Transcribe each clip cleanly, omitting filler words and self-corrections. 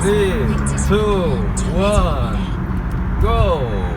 3, 2, 1, go!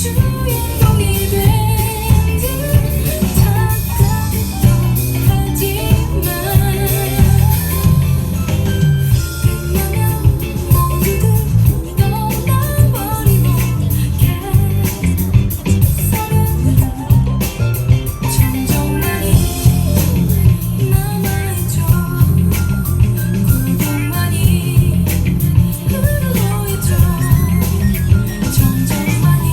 주인공이 된듯 착각하지만 끝나면 모두들 떠나버리고 서로는 점점 많이 남아있죠. 굴곡만이 흐르고 있죠. 점점 많이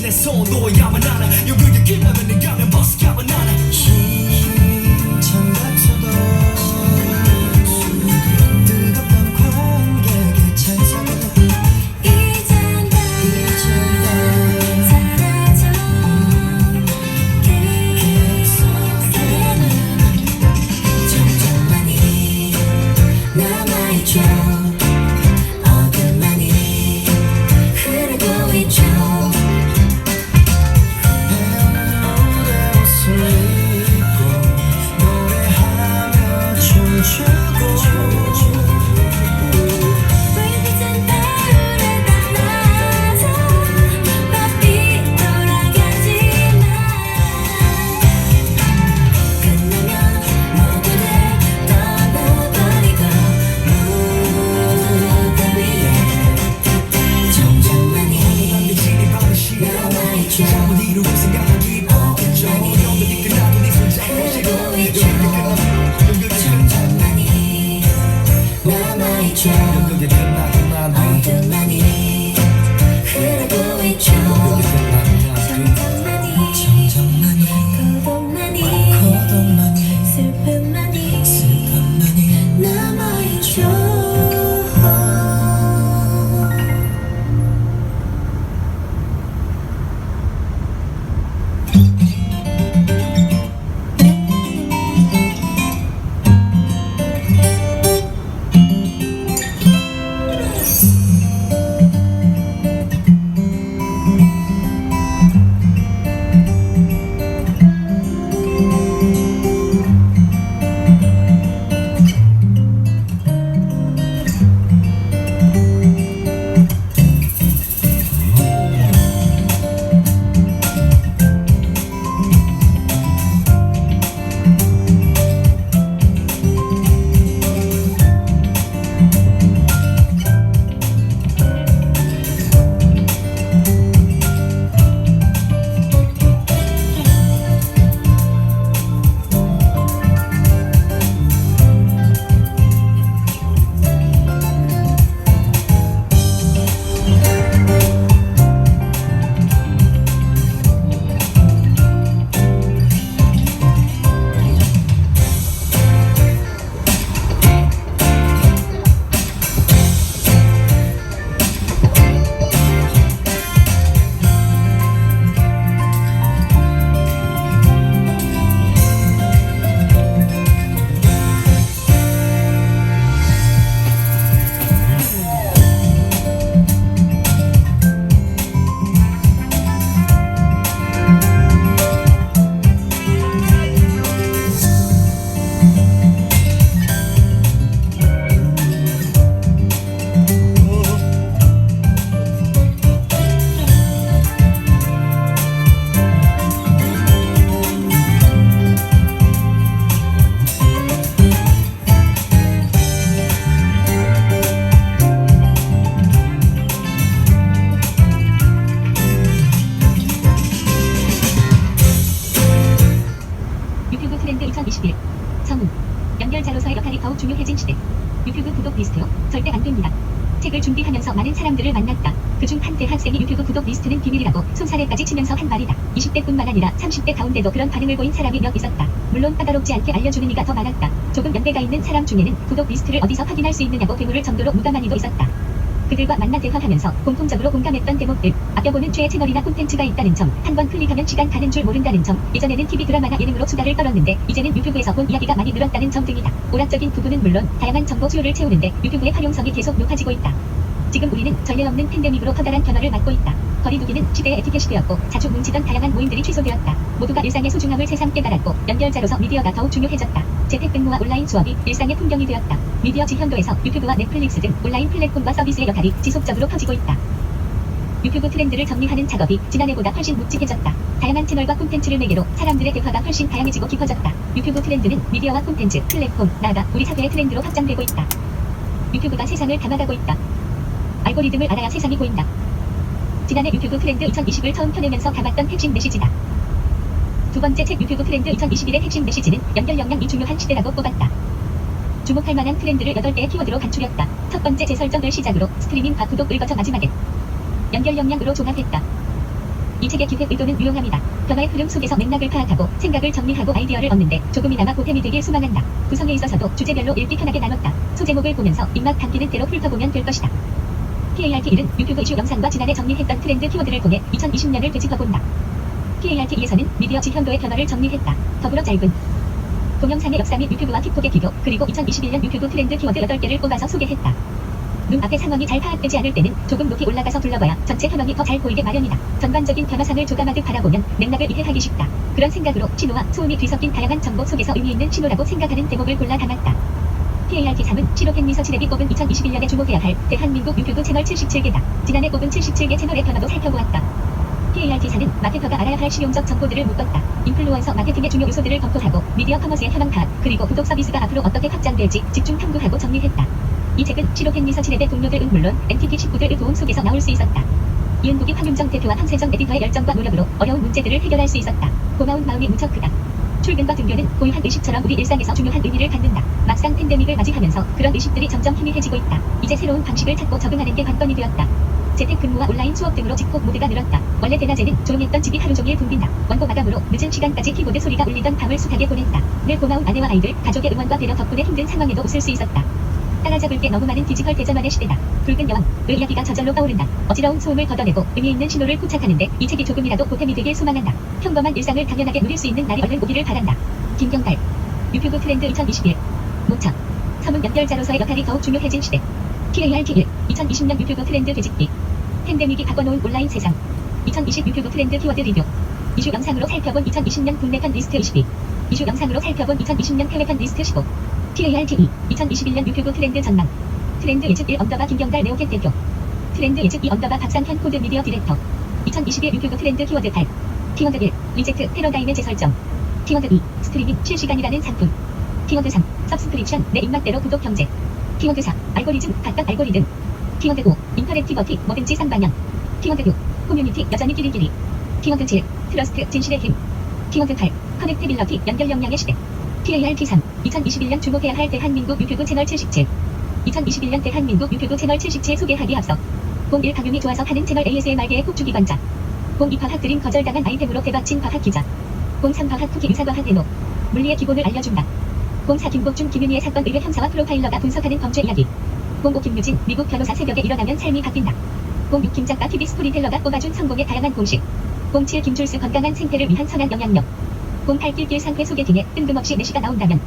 내 손 놓아야만 하나 여기에 길라면 내 가면 버스가만 하나 칭찬 같아도 뜨겁던 관객의 찬사도 이젠 다 사라져 계속되는 점점만이 남아있죠 어둠만이 흐르고 있죠 노래 옷을 입고 노래하며 춤추고 불빛은 떠오르다 나서 바삐 돌아가지만 끝나면 모두들 떠나버리고 무대 위에 점점만이 남아있죠 잠을 이루고 생각하기 어렵죠 연극이 끝나도 네 손잡고 흐르고 있죠 연극이 점점만이 남아있죠 연극이 끝나고 난 뒤 어둠만이 흐르고 있죠 점점만이 고독만이 슬픔만이 남아있죠 유튜브 트렌드 2021 성우 연결자로서의 역할이 더욱 중요해진 시대. 유튜브 구독 리스트요? 절대 안 됩니다. 책을 준비하면서 많은 사람들을 만났다. 그중 한 대학생이 유튜브 구독 리스트는 비밀이라고 손사래까지 치면서 한 말이다. 20대뿐만 아니라 30대 가운데도 그런 반응을 보인 사람이 몇 있었다. 물론 까다롭지 않게 알려주는 이가 더 많았다. 조금 연배가 있는 사람 중에는 구독 리스트를 어디서 확인할 수 있느냐고 되물을 정도로 무감한 이도 있었다. 그들과 만나 대화하면서 공통적으로 공감했던 대목들, 아껴보는 죄의 채널이나 콘텐츠가 있다는 점, 한번 클릭하면 시간 가는 줄 모른다는 점, 예전에는 TV 드라마나 예능으로 수다를 떨었는데 이제는 유튜브에서 본 이야기가 많이 늘었다는 점 등이다. 오락적인 부분은 물론 다양한 정보 수요를 채우는데 유튜브의 활용성이 계속 높아지고 있다. 지금 우리는 전례 없는 팬데믹으로 커다란 변화를 맞고 있다. 거리두기는 시대의 에티켓이 되었고 자주 뭉치던 다양한 모임들이 취소되었다. 모두가 일상의 소중함을 새삼 깨달았고 연결자로서 미디어가 더욱 중요해졌다. 재택근무와 온라인 수업이 일상의 풍경이 되었다. 미디어 지형도에서 유튜브와 넷플릭스 등 온라인 플랫폼과 서비스의 역할이 지속적으로 커지고 있다. 유튜브 트렌드를 정리하는 작업이 지난해보다 훨씬 묵직해졌다. 다양한 채널과 콘텐츠를 매개로 사람들의 대화가 훨씬 다양해지고 깊어졌다. 유튜브 트렌드는 미디어와 콘텐츠, 플랫폼, 나아가 우리 사회의 트렌드로 확장되고 있다. 유튜브가 세상을 담아가고 있다. 알고리즘을 알아야 세상이 보인다. 지난해 유튜브 트렌드 2020을 처음 펴내면서 담았던 핵심 메시지다. 두 번째 책 유튜브 트렌드 2021의 핵심 메시지는 연결 역량이 중요한 시대라고 꼽았다. 주목할 만한 트렌드를 8개의 키워드로 간추렸다. 첫 번째 재설정을 시작으로 스트리밍과 구독을 거쳐 마지막엔 연결 역량으로 종합했다. 이 책의 기획 의도는 유용합니다. 변화의 흐름 속에서 맥락을 파악하고 생각을 정리하고 아이디어를 얻는데 조금이나마 보탬이 되길 소망한다. 구성에 있어서도 주제별로 읽기 편하게 나눴다. 소제목을 보면서 입맛 당기는 대로 훑어보면 될 것이다. PART1은 유튜브 이슈 영상과 지난해 정리했던 트렌드 키워드를 통해 2020년을 되짚어본다. PART2에서는 미디어 지형도의 변화를 정리했다. 더불어 짧은 동영상의 역사 및 유튜브와 틱톡의 기교, 그리고 2021년 유튜브 트렌드 키워드 8개를 뽑아서 소개했다. 눈앞의 상황이 잘 파악되지 않을 때는 조금 높이 올라가서 불러봐야 전체 현황이 더 잘 보이게 마련이다. 전반적인 변화상을 조감하듯 바라보면 맥락을 이해하기 쉽다. 그런 생각으로 신호와 소음이 뒤섞인 다양한 정보 속에서 의미 있는 신호라고 생각하는 대목을 골라 담았다. PART3은 시로펜 리서치랩이 뽑은 2021년에 주목해야 할 대한민국 유튜브 채널 77개다. 지난해 뽑은 77개 채널의 변화도 살펴보았다. PART4는 마케터가 알아야 할 실용적 정보들을 묶었다. 인플루언서 마케팅의 중요 요소들을 검토하고 미디어 커머스의 현황 파악, 그리고 구독 서비스가 앞으로 어떻게 확장될지 집중 탐구하고 정리했다. 이 책은 시로펜 리서치랩의 동료들은 물론 NTT 식구들의 도움 속에서 나올 수 있었다. 이은국이 황윤정 대표와 황세정 에디터의 열정과 노력으로 어려운 문제들을 해결할 수 있었다. 고마운 마음이 무척 크다. 출근과 등교는 고유한 의식처럼 우리 일상에서 중요한 의미를 갖는다. 막상 팬데믹을 맞이하면서 그런 의식들이 점점 희미해지고 있다. 이제 새로운 방식을 찾고 적응하는 게 관건이 되었다. 재택근무와 온라인 수업 등으로 집콕 모드가 늘었다. 원래 대낮에는 조용했던 집이 하루 종일 붐빈다. 원고 마감으로 늦은 시간까지 키보드 소리가 울리던 밤을 숱하게 보냈다. 늘 고마운 아내와 아이들, 가족의 응원과 배려 덕분에 힘든 상황에도 웃을 수 있었다. 따라잡을 게 너무 많은 디지털 대전환의 시대다. 붉은 여왕의 이야기가 저절로 떠오른다. 어지러운 소음을 걷어내고 의미 있는 신호를 포착하는데 이 책이 조금이라도 보탬이 되길 소망한다. 평범한 일상을 당연하게 누릴 수 있는 날이 얼른 오기를 바란다. 김경달. 유튜브 트렌드 2021. 모처. 서문 연결자로서의 역할이 더욱 중요해진 시대. PART1. 2020년 유튜브 트렌드 되짚기. 팬데믹이 바꿔놓은 온라인 세상. 2020 유튜브 트렌드 키워드 리뷰. 이슈 영상으로 살펴본 2020년 국내판 리스트 22. 이슈 영상으로 살펴본 2020년 해외판 리스트 15. PART2. 2021년 유튜브 트렌드 전망. 트렌드 예측 1 언더바 김경달 네오캣 대표. 트렌드 예측 2 언더바 박상현 코드 미디어 디렉터. 2021 유튜브 트렌드 키워드 8. 키워드 1. 리젝트 패러다임의 재설정. 키워드 2. 스트리밍 실시간이라는 상품. 키워드 3. 서브스크립션 내 입맛대로 구독 경제. 키워드 4. 알고리즘 각각 알고리즘. 키워드 5. 인터랙티버티 뭐든지 쌍방향. 키워드 6. 커뮤니티 여전히 끼리끼리. 키워드 7. 트러스트 진실의 힘. 키워드 8. 커넥티빌러티 연결 역량의 시대. PART3. 2021년 주목해야 할 대한민국 유튜브 채널 77. 2021년 대한민국 유튜브 채널 77 소개하기 앞서 01 강윤이 좋아서 하는 채널 ASMR계의 폭주기관자. 02 과학 드림 거절당한 아이템으로 대박친 과학 기자. 03 과학 쿠키 유사과학 대노. 물리의 기본을 알려준다. 04 김복준 김윤희의 사건 의뢰 형사와 프로파일러가 분석하는 범죄 이야기. 05 김유진 미국 변호사 새벽에 일어나면 삶이 바뀐다. 06 김작가 TV 스토리텔러가 뽑아준 성공의 다양한 공식. 07 김줄스 건강한 생태를 위한 선한 영향력. 08 길길 상회 소개팅에 뜬금없이 내시가 나온다면.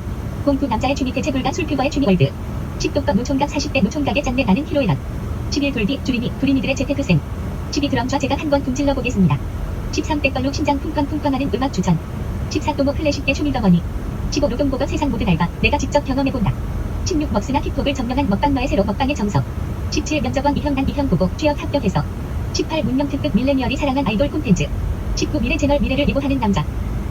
09 남자의 취미 대체 불가 술피버의 취미월드. 10 독법 노총각 40대 노총각의 짠내 나는 히로의 넛. 11 돌비 주린이 구린이들의 재테크생. 12 드럼 좌제가 한번 분질러 보겠습니다. 13 백걸로 심장 쿵쾅쿵쾅하는 음악 추천. 14 또모 클래식계 추밀더머니. 15 노동보거 세상 모든 알바 내가 직접 경험해본다. 16 먹스나 틱톡을 점령한 먹방너의 새로 먹방의 정석. 17 면접원 이형난 이형 보고 취업 합격해서. 18 문명특급 밀레니얼이 사랑한 아이돌 콘텐츠. 19 미래 채널 미래를 예고하는 남자.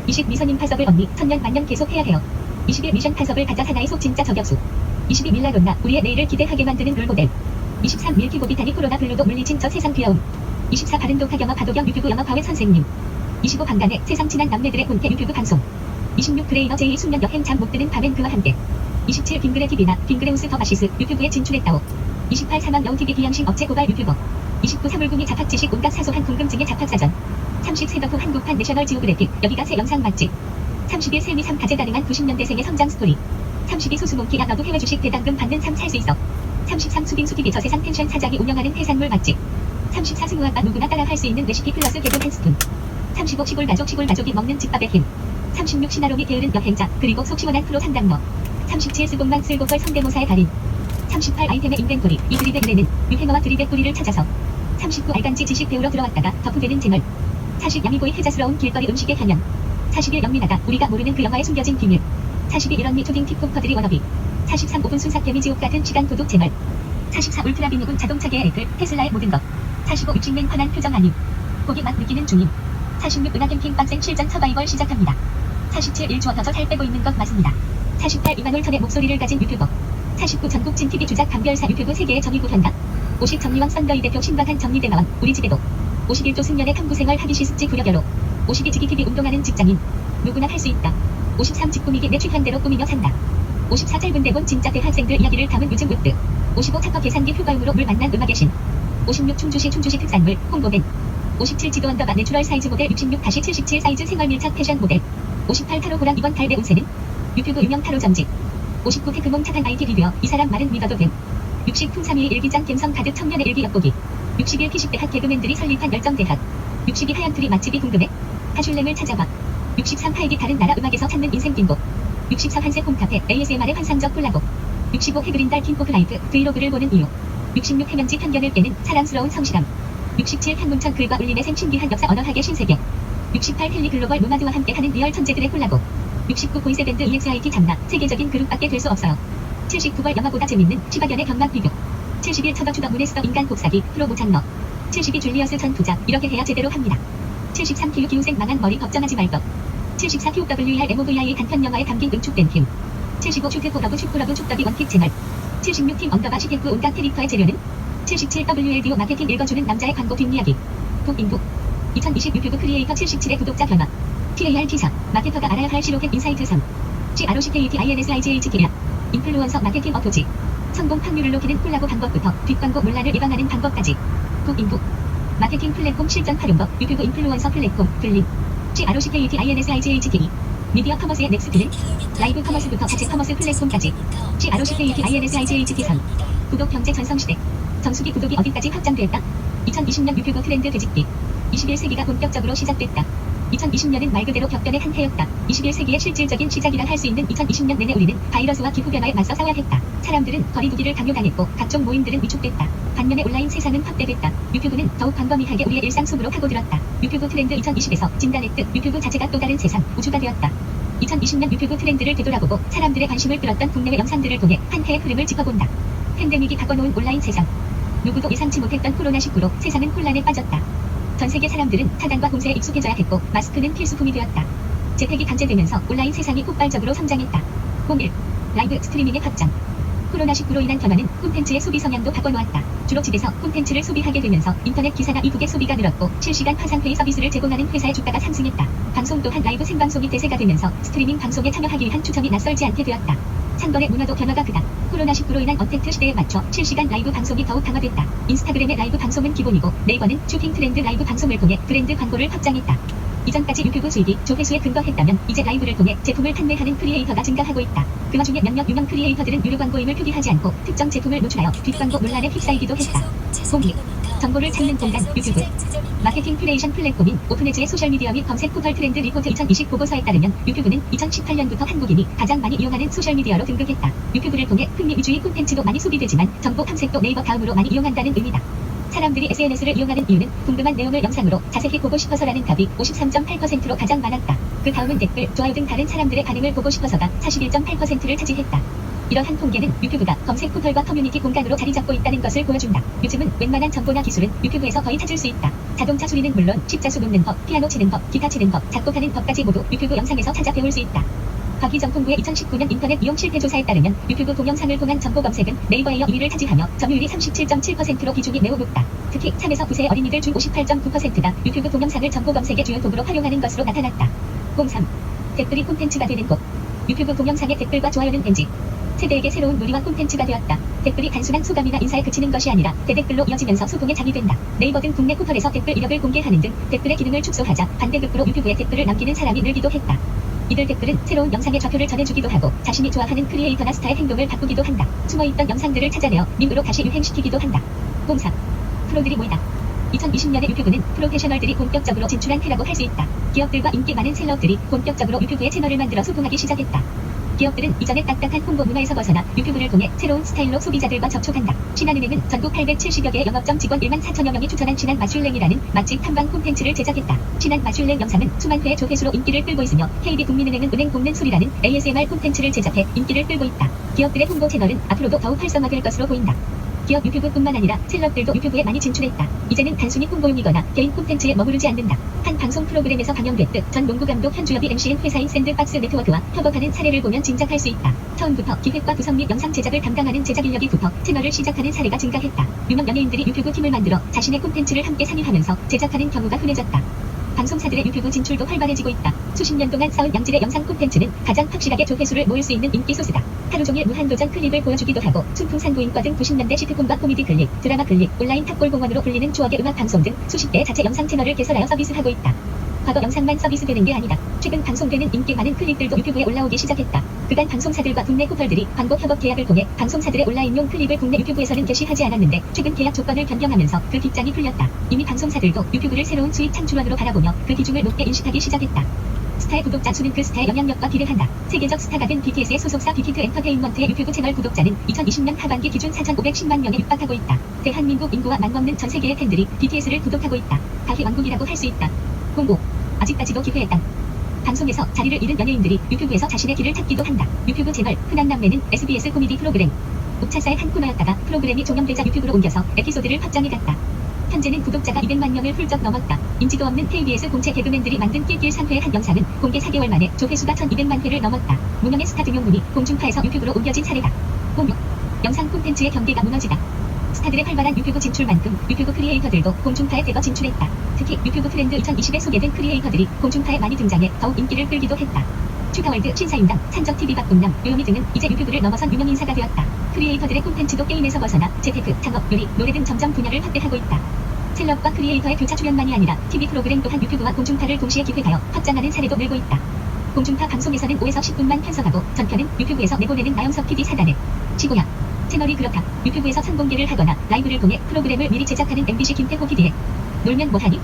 20 미선님 파섭을 언니 천년 만년 계속 해야 해요. 21 미션 파섭을 가자 사나이 속 진짜 저격수. 22 밀라돈나 우리의 내일을 기대하게 만드는 롤모델. 23 밀키고 비타니 코로나 블루도 물리친 저 세상 귀여움. 24 바른독학 영어 바도경 유튜브 영어 과외 선생님. 25 방단의 세상 친한 남매들의 본캐 유튜브 방송. 26 그레이너 제이 숙련 여행 잠 못 드는 밤엔 그와 함께. 27 빙그레 TV나 빙그레우스 더 바시스 유튜브에 진출했다오. 28 사망 여우TV 기양식 업체 고발 유튜버. 29 사물궁이 잡학지식 온갖 사소한 궁금증의 잡학사전. 30 세더프 한국판 내셔널 지오그래픽 여기가 새 영상 맛집. 31 셀미 3 가제 가능한 90년대생의 성장 스토리. 32 소수몽키야 너도 해외 주식 대당금 받는 삶 살 수 있어. 33 수빙수TV 저세상 펜션 사장이 운영하는 해산물 맛집. 34 스무아빠 누구나 따라 할 수 있는 레시피 플러스 개그 한 스푼. 35 시골 가족이 먹는 집밥의 힘. 36 시나로미 게으른 여행자 그리고 속 시원한 프로 상담러. 37 스공만 쓸고걸 성대모사의 달인. 38 아이템의 인벤토리 이 드립의 은혜는 유행어와 드립의 뿌리를 찾아서. 39 알간지 지식 배우러 들어왔다가 덮으되는 재물. 40 야미고의 해자스러운 길거리 음식의 향연. 41 영민하다 우리가 모르는 그 영화의 숨겨진 비밀. 42 이런 미초딩 틱톡커들이 워너비. 43 5분 순삭 개미지옥 같은 시간 도둑 채널. 44 울트라 비누군 자동차계의 애플 테슬라의 모든 것. 45 육식맨 환한 표정 아님. 고기 맛 느끼는 중임. 46 은하 캠핑 빡센 실전 서바이벌 시작합니다. 47 일 주워서 살 빼고 있는 것 맞습니다. 48 이만울 턴의 목소리를 가진 유튜버. 49 전국 진 TV 주작 감별사 유튜브 세계의 정의구 현각. 50 정리왕 썬더이 대표 신박한 정리대마왕 우리 집에도. 51조 승년의 탐구생활 하기시습지 구력여로. 52 지기TV 운동하는 직장인. 누구나 할 수 있다. 53 직구미기 내 취향대로 꾸미며 산다. 54 짧은 대본 진짜 대학생들 이야기를 담은 요즘 우뜨. 55 탁커 계산기 휴가음으로 물 만난 음악의 신. 56 충주시 특산물 홍보벤. 57 지도 언더바 내추럴 사이즈 모델 66-77 사이즈 생활 밀착 패션 모델 58 타로 보람 이번 달 배운새는 유튜브 유명 타로 점집 59 테크몬 착한 IT 리뷰어 이 사람 말은 믿어도 됨 60 풍삼일 일기장 갬성 가득 청년의 일기 엿보기 61 피식 대학 개그맨들이 설립한 열정대학 62 하얀 트리 맛집이 궁금해? 하슐랭을 찾아봐 63 하이디 다른 나라 음악에서 찾는 인생 빙고 64 한색 홈카페 ASMR의 환상적 콜라보 65 해그린달 킹포크 라이프 브이로그를 보는 이유 66 해면지 편견을 깨는 사랑스러운 성실함 67 한문천 글과 울림의 생신기한 역사 언어학의 신세계 68 헨리 글로벌 노마드와 함께하는 리얼 천재들의 콜라보 69 보이스밴드 EXIT 잠나 세계적인 그룹밖에 될 수 없어요 79벌 영화보다 재밌는 시바견의 경막 비교 71 처더추더 문에스더 인간 복사기 프로 모창너 72 줄리어스 전 부자 이렇게 해야 제대로 합니다 73 키우 기우생 망한 머리 걱정하지 말것 74 QWER MOVIA 단편 영화에 담긴 응축된 팀 75 슈트코러브 슈크러브 축덕이 원픽 채널 76 팀 언더바 시테프 온갖 캐릭터의 재료는 77 WLDO 마케팅 읽어주는 남자의 광고 뒷이야기 북인북 2020 유튜브 크리에이터 77의 구독자 변화 TAR 기사 마케터가 알아야 할 시로켓 인사이트 3 CROCKET INSIGH 기라 인플루언서 마케팅 어토지 성공 확률을 높이는 콜라보 방법부터 뒷광고 논란을 예방하는 방법까지 북인북 마케팅 플랫폼 실전 활용법 유튜브 인플루언서 플랫폼 블링 CROCKET INSIGH 미디어 커머스의 넥스트는 라이브 커머스부터 자체 커머스 플랫폼까지 CROCKET INSIGH 3 구독 경제 전성시대 정수기 구독이 어디까지 확장됐다 2020년 유튜브 트렌드 되짚기 21세기가 본격적으로 시작됐다 2020년은 말 그대로 격변의 한 해였다. 21세기의 실질적인 시작이라 할 수 있는 2020년 내내 우리는 바이러스와 기후변화에 맞서 싸워야 했다. 사람들은 거리두기를 강요당했고 각종 모임들은 위축됐다. 반면에 온라인 세상은 확대됐다. 유튜브는 더욱 광범위하게 우리의 일상 속으로 파고들었다. 유튜브 트렌드 2020에서 진단했듯 유튜브 자체가 또 다른 세상, 우주가 되었다. 2020년 유튜브 트렌드를 되돌아보고 사람들의 관심을 끌었던 국내외 영상들을 통해 한 해의 흐름을 짚어본다. 팬데믹이 바꿔놓은 온라인 세상. 누구도 예상치 못했던 코로나19로 세상은 혼란에 빠졌다. 전 세계 사람들은 차단과 공세에 익숙해져야 했고 마스크는 필수품이 되었다. 재택이 강제되면서 온라인 세상이 폭발적으로 성장했다. 01. 라이브 스트리밍의 확장. 코로나19로 인한 변화는 콘텐츠의 소비 성향도 바꿔놓았다. 주로 집에서 콘텐츠를 소비하게 되면서 인터넷 기사나 이북의 소비가 늘었고 실시간 화상회의 서비스를 제공하는 회사의 주가가 상승했다. 방송 또한 라이브 생방송이 대세가 되면서 스트리밍 방송에 참여하기 위한 추첨이 낯설지 않게 되었다. 상권의 문화도 변화가 크다. 코로나19로 인한 언택트 시대에 맞춰 실시간 라이브 방송이 더욱 강화됐다. 인스타그램의 라이브 방송은 기본이고 네이버는 쇼핑 트렌드 라이브 방송을 통해 브랜드 광고를 확장했다. 이전까지 유튜브 수익이 조회수에 근거했다면 이제 라이브를 통해 제품을 판매하는 크리에이터가 증가하고 있다. 그 와중에 몇몇 유명 크리에이터들은 유료 광고임을 표기하지 않고 특정 제품을 노출하여 뒷광고 논란에 휩싸이기도 했다. 02. 정보를 찾는 공간 유튜브. 마케팅 큐레이션 플랫폼인 오픈에즈의 소셜미디어 및 검색 포털 트렌드 리포트 2020 보고서에 따르면 유튜브는 2018년부터 한국인이 가장 많이 이용하는 소셜미디어로 등극했다. 유튜브를 통해 흥미 위주의 콘텐츠도 많이 소비되지만 정보 탐색도 네이버 다음으로 많이 이용한다는 의미다. 사람들이 SNS를 이용하는 이유는 궁금한 내용을 영상으로 자세히 보고 싶어서라는 답이 53.8%로 가장 많았다. 그 다음은 댓글, 좋아요 등 다른 사람들의 반응을 보고 싶어서가 41.8%를 차지했다. 이러한 통계는 유튜브가 검색 포털과 커뮤니티 공간으로 자리 잡고 있다는 것을 보여준다. 요즘은 웬만한 정보나 기술은 유튜브에서 거의 찾을 수 있다. 자동차 수리는 물론 십자수 굽는 법, 피아노 치는 법, 기타 치는 법, 작곡하는 법까지 모두 유튜브 영상에서 찾아 배울 수 있다. 과기정통부의 2019년 인터넷 이용 실태 조사에 따르면 유튜브 동영상을 통한 정보 검색은 네이버에 이어 2위를 차지하며 점유율이 37.7%로 비중이 매우 높다. 특히 3에서 9세 어린이들 중 58.9%가 유튜브 동영상을 정보 검색의 주요 도구로 활용하는 것으로 나타났다. 03. 댓글이 콘텐츠가 되는 곳. 유튜브 동영상의 댓글과 좋아요는 벤지. 세대에게 새로운 놀이와 콘텐츠가 되었다. 댓글이 단순한 소감이나 인사에 그치는 것이 아니라 대댓글로 이어지면서 소통의 장이 된다. 네이버 등 국내 포털에서 댓글 이력을 공개하는 등 댓글의 기능을 축소하자 반대급부로 유튜브에 댓글을 남기는 사람이 늘기도 했다. 이들 댓글은 새로운 영상의 좌표를 전해주기도 하고 자신이 좋아하는 크리에이터나 스타의 행동을 바꾸기도 한다. 숨어있던 영상들을 찾아내어 밈으로 다시 유행시키기도 한다. 04. 프로들이 모이다. 2020년에 유튜브는 프로페셔널들이 본격적으로 진출한 해라고 할 수 있다. 기업들과 인기 많은 셀럽들이 본격적으로 유튜브에 채널을 만들어 소통하기 시작했다. 기업들은 이전의 딱딱한 홍보 문화에서 벗어나 유튜브를 통해 새로운 스타일로 소비자들과 접촉한다. 신한은행은 전국 870여 개의 영업점 직원 1만 4천여 명이 추천한 신한 마슐랭이라는 맛집 탐방 콘텐츠를 제작했다. 신한 마슐랭 영상은 수만 회의 조회수로 인기를 끌고 있으며 KB국민은행은 은행 볶는 소리라는 ASMR 콘텐츠를 제작해 인기를 끌고 있다. 기업들의 홍보 채널은 앞으로도 더욱 활성화될 것으로 보인다. 기업 유튜브뿐만 아니라 셀럽들도 유튜브에 많이 진출했다. 이제는 단순히 홍보용이거나 개인 콘텐츠에 머무르지 않는다. 한 방송 프로그램에서 방영됐듯 전 농구감독 현주엽이 MC인 회사인 샌드박스 네트워크와 협업하는 사례를 보면 짐작할 수 있다. 처음부터 기획과 구성 및 영상 제작을 담당하는 제작 인력이 붙어 채널을 시작하는 사례가 증가했다. 유명 연예인들이 유튜브 팀을 만들어 자신의 콘텐츠를 함께 상의하면서 제작하는 경우가 흔해졌다. 방송사들의 유튜브 진출도 활발해지고 있다. 수십 년 동안 쌓은 양질의 영상 콘텐츠는 가장 확실하게 조회수를 모을 수 있는 인기 소스다. 하루종일 무한도전 클립을 보여주기도 하고 순풍산부인과 등 90년대 시트콤과 코미디 클립, 드라마 클립, 온라인 탑골공원으로 불리는 추억의 음악 방송 등 수십 개의 자체 영상 채널을 개설하여 서비스하고 있다. 과거 영상만 서비스되는 게 아니다. 최근 방송되는 인기 많은 클립들도 유튜브에 올라오기 시작했다. 그간 방송사들과 국내 쿠펄들이 광고 협업 계약을 통해 방송사들의 온라인용 클립을 국내 유튜브에서는 게시하지 않았는데 최근 계약 조건을 변경하면서 그 빗장이 풀렸다. 이미 방송사들도 유튜브를 새로운 수익 창출원으로 바라보며 그 비중을 높게 인식하기 시작했다. 스타의 구독자 수는 그 스타의 영향력과 비례한다. 세계적 스타가 된 BTS의 소속사 빅히트 엔터테인먼트의 유튜브 채널 구독자는 2020년 하반기 기준 4,510만 명에 육박하고 있다. 대한민국 인구와 맞먹는 전 세계의 팬들이 BTS를 구독하고 있다. 가히 왕국이라고 할 수 있다. 공고. 아직까지도 기회의 땅. 방송에서 자리를 잃은 연예인들이 유튜브에서 자신의 길을 찾기도 한다. 유튜브 채널 흔한 남매는 SBS 코미디 프로그램 옥차사의 한 코너였다가 프로그램이 종영되자 유튜브로 옮겨서 에피소드를 확장해갔다. 현재는 구독자가 200만 명을 훌쩍 넘었다. 인지도 없는 KBS 공채 개그맨들이 만든 낄낄 3회 한 영상은 공개 4개월 만에 조회수가 1200만 회를 넘었다. 무명의 스타 등용문이 공중파에서 유튜브로 옮겨진 사례다. 공유. 영상 콘텐츠의 경계가 무너지다. 스타들의 활발한 유튜브 진출만큼 유튜브 크리에이터들도 공중파에 대거 진출했다. 특히 유튜브 트렌드 2020에 소개된 크리에이터들이 공중파에 많이 등장해 더욱 인기를 끌기도 했다. 슈가월드, 신사임당, 산적TV 박봉남, 요요미 등은 이제 유튜브를 넘어선 유명 인사가 되었다. 크리에이터들의 콘텐츠도 게임에서 벗어나 재테크, 창업, 요리, 노래 등 점점 분야를 확대하고 있다. 셀럽과 크리에이터의 교차 출연만이 아니라 TV 프로그램 또한 유튜브와 공중파를 동시에 기획하여 확장하는 사례도 늘고 있다. 공중파 방송에서는 5에서 10분만 편성하고 전편은 유튜브에서 내보내는 나영석 PD 사단에 시고야. 채널이 그렇다. 유튜브에서 선공개를 하거나 라이브를 통해 프로그램을 미리 제작하는 MBC 김태호 PD의 놀면 뭐하니?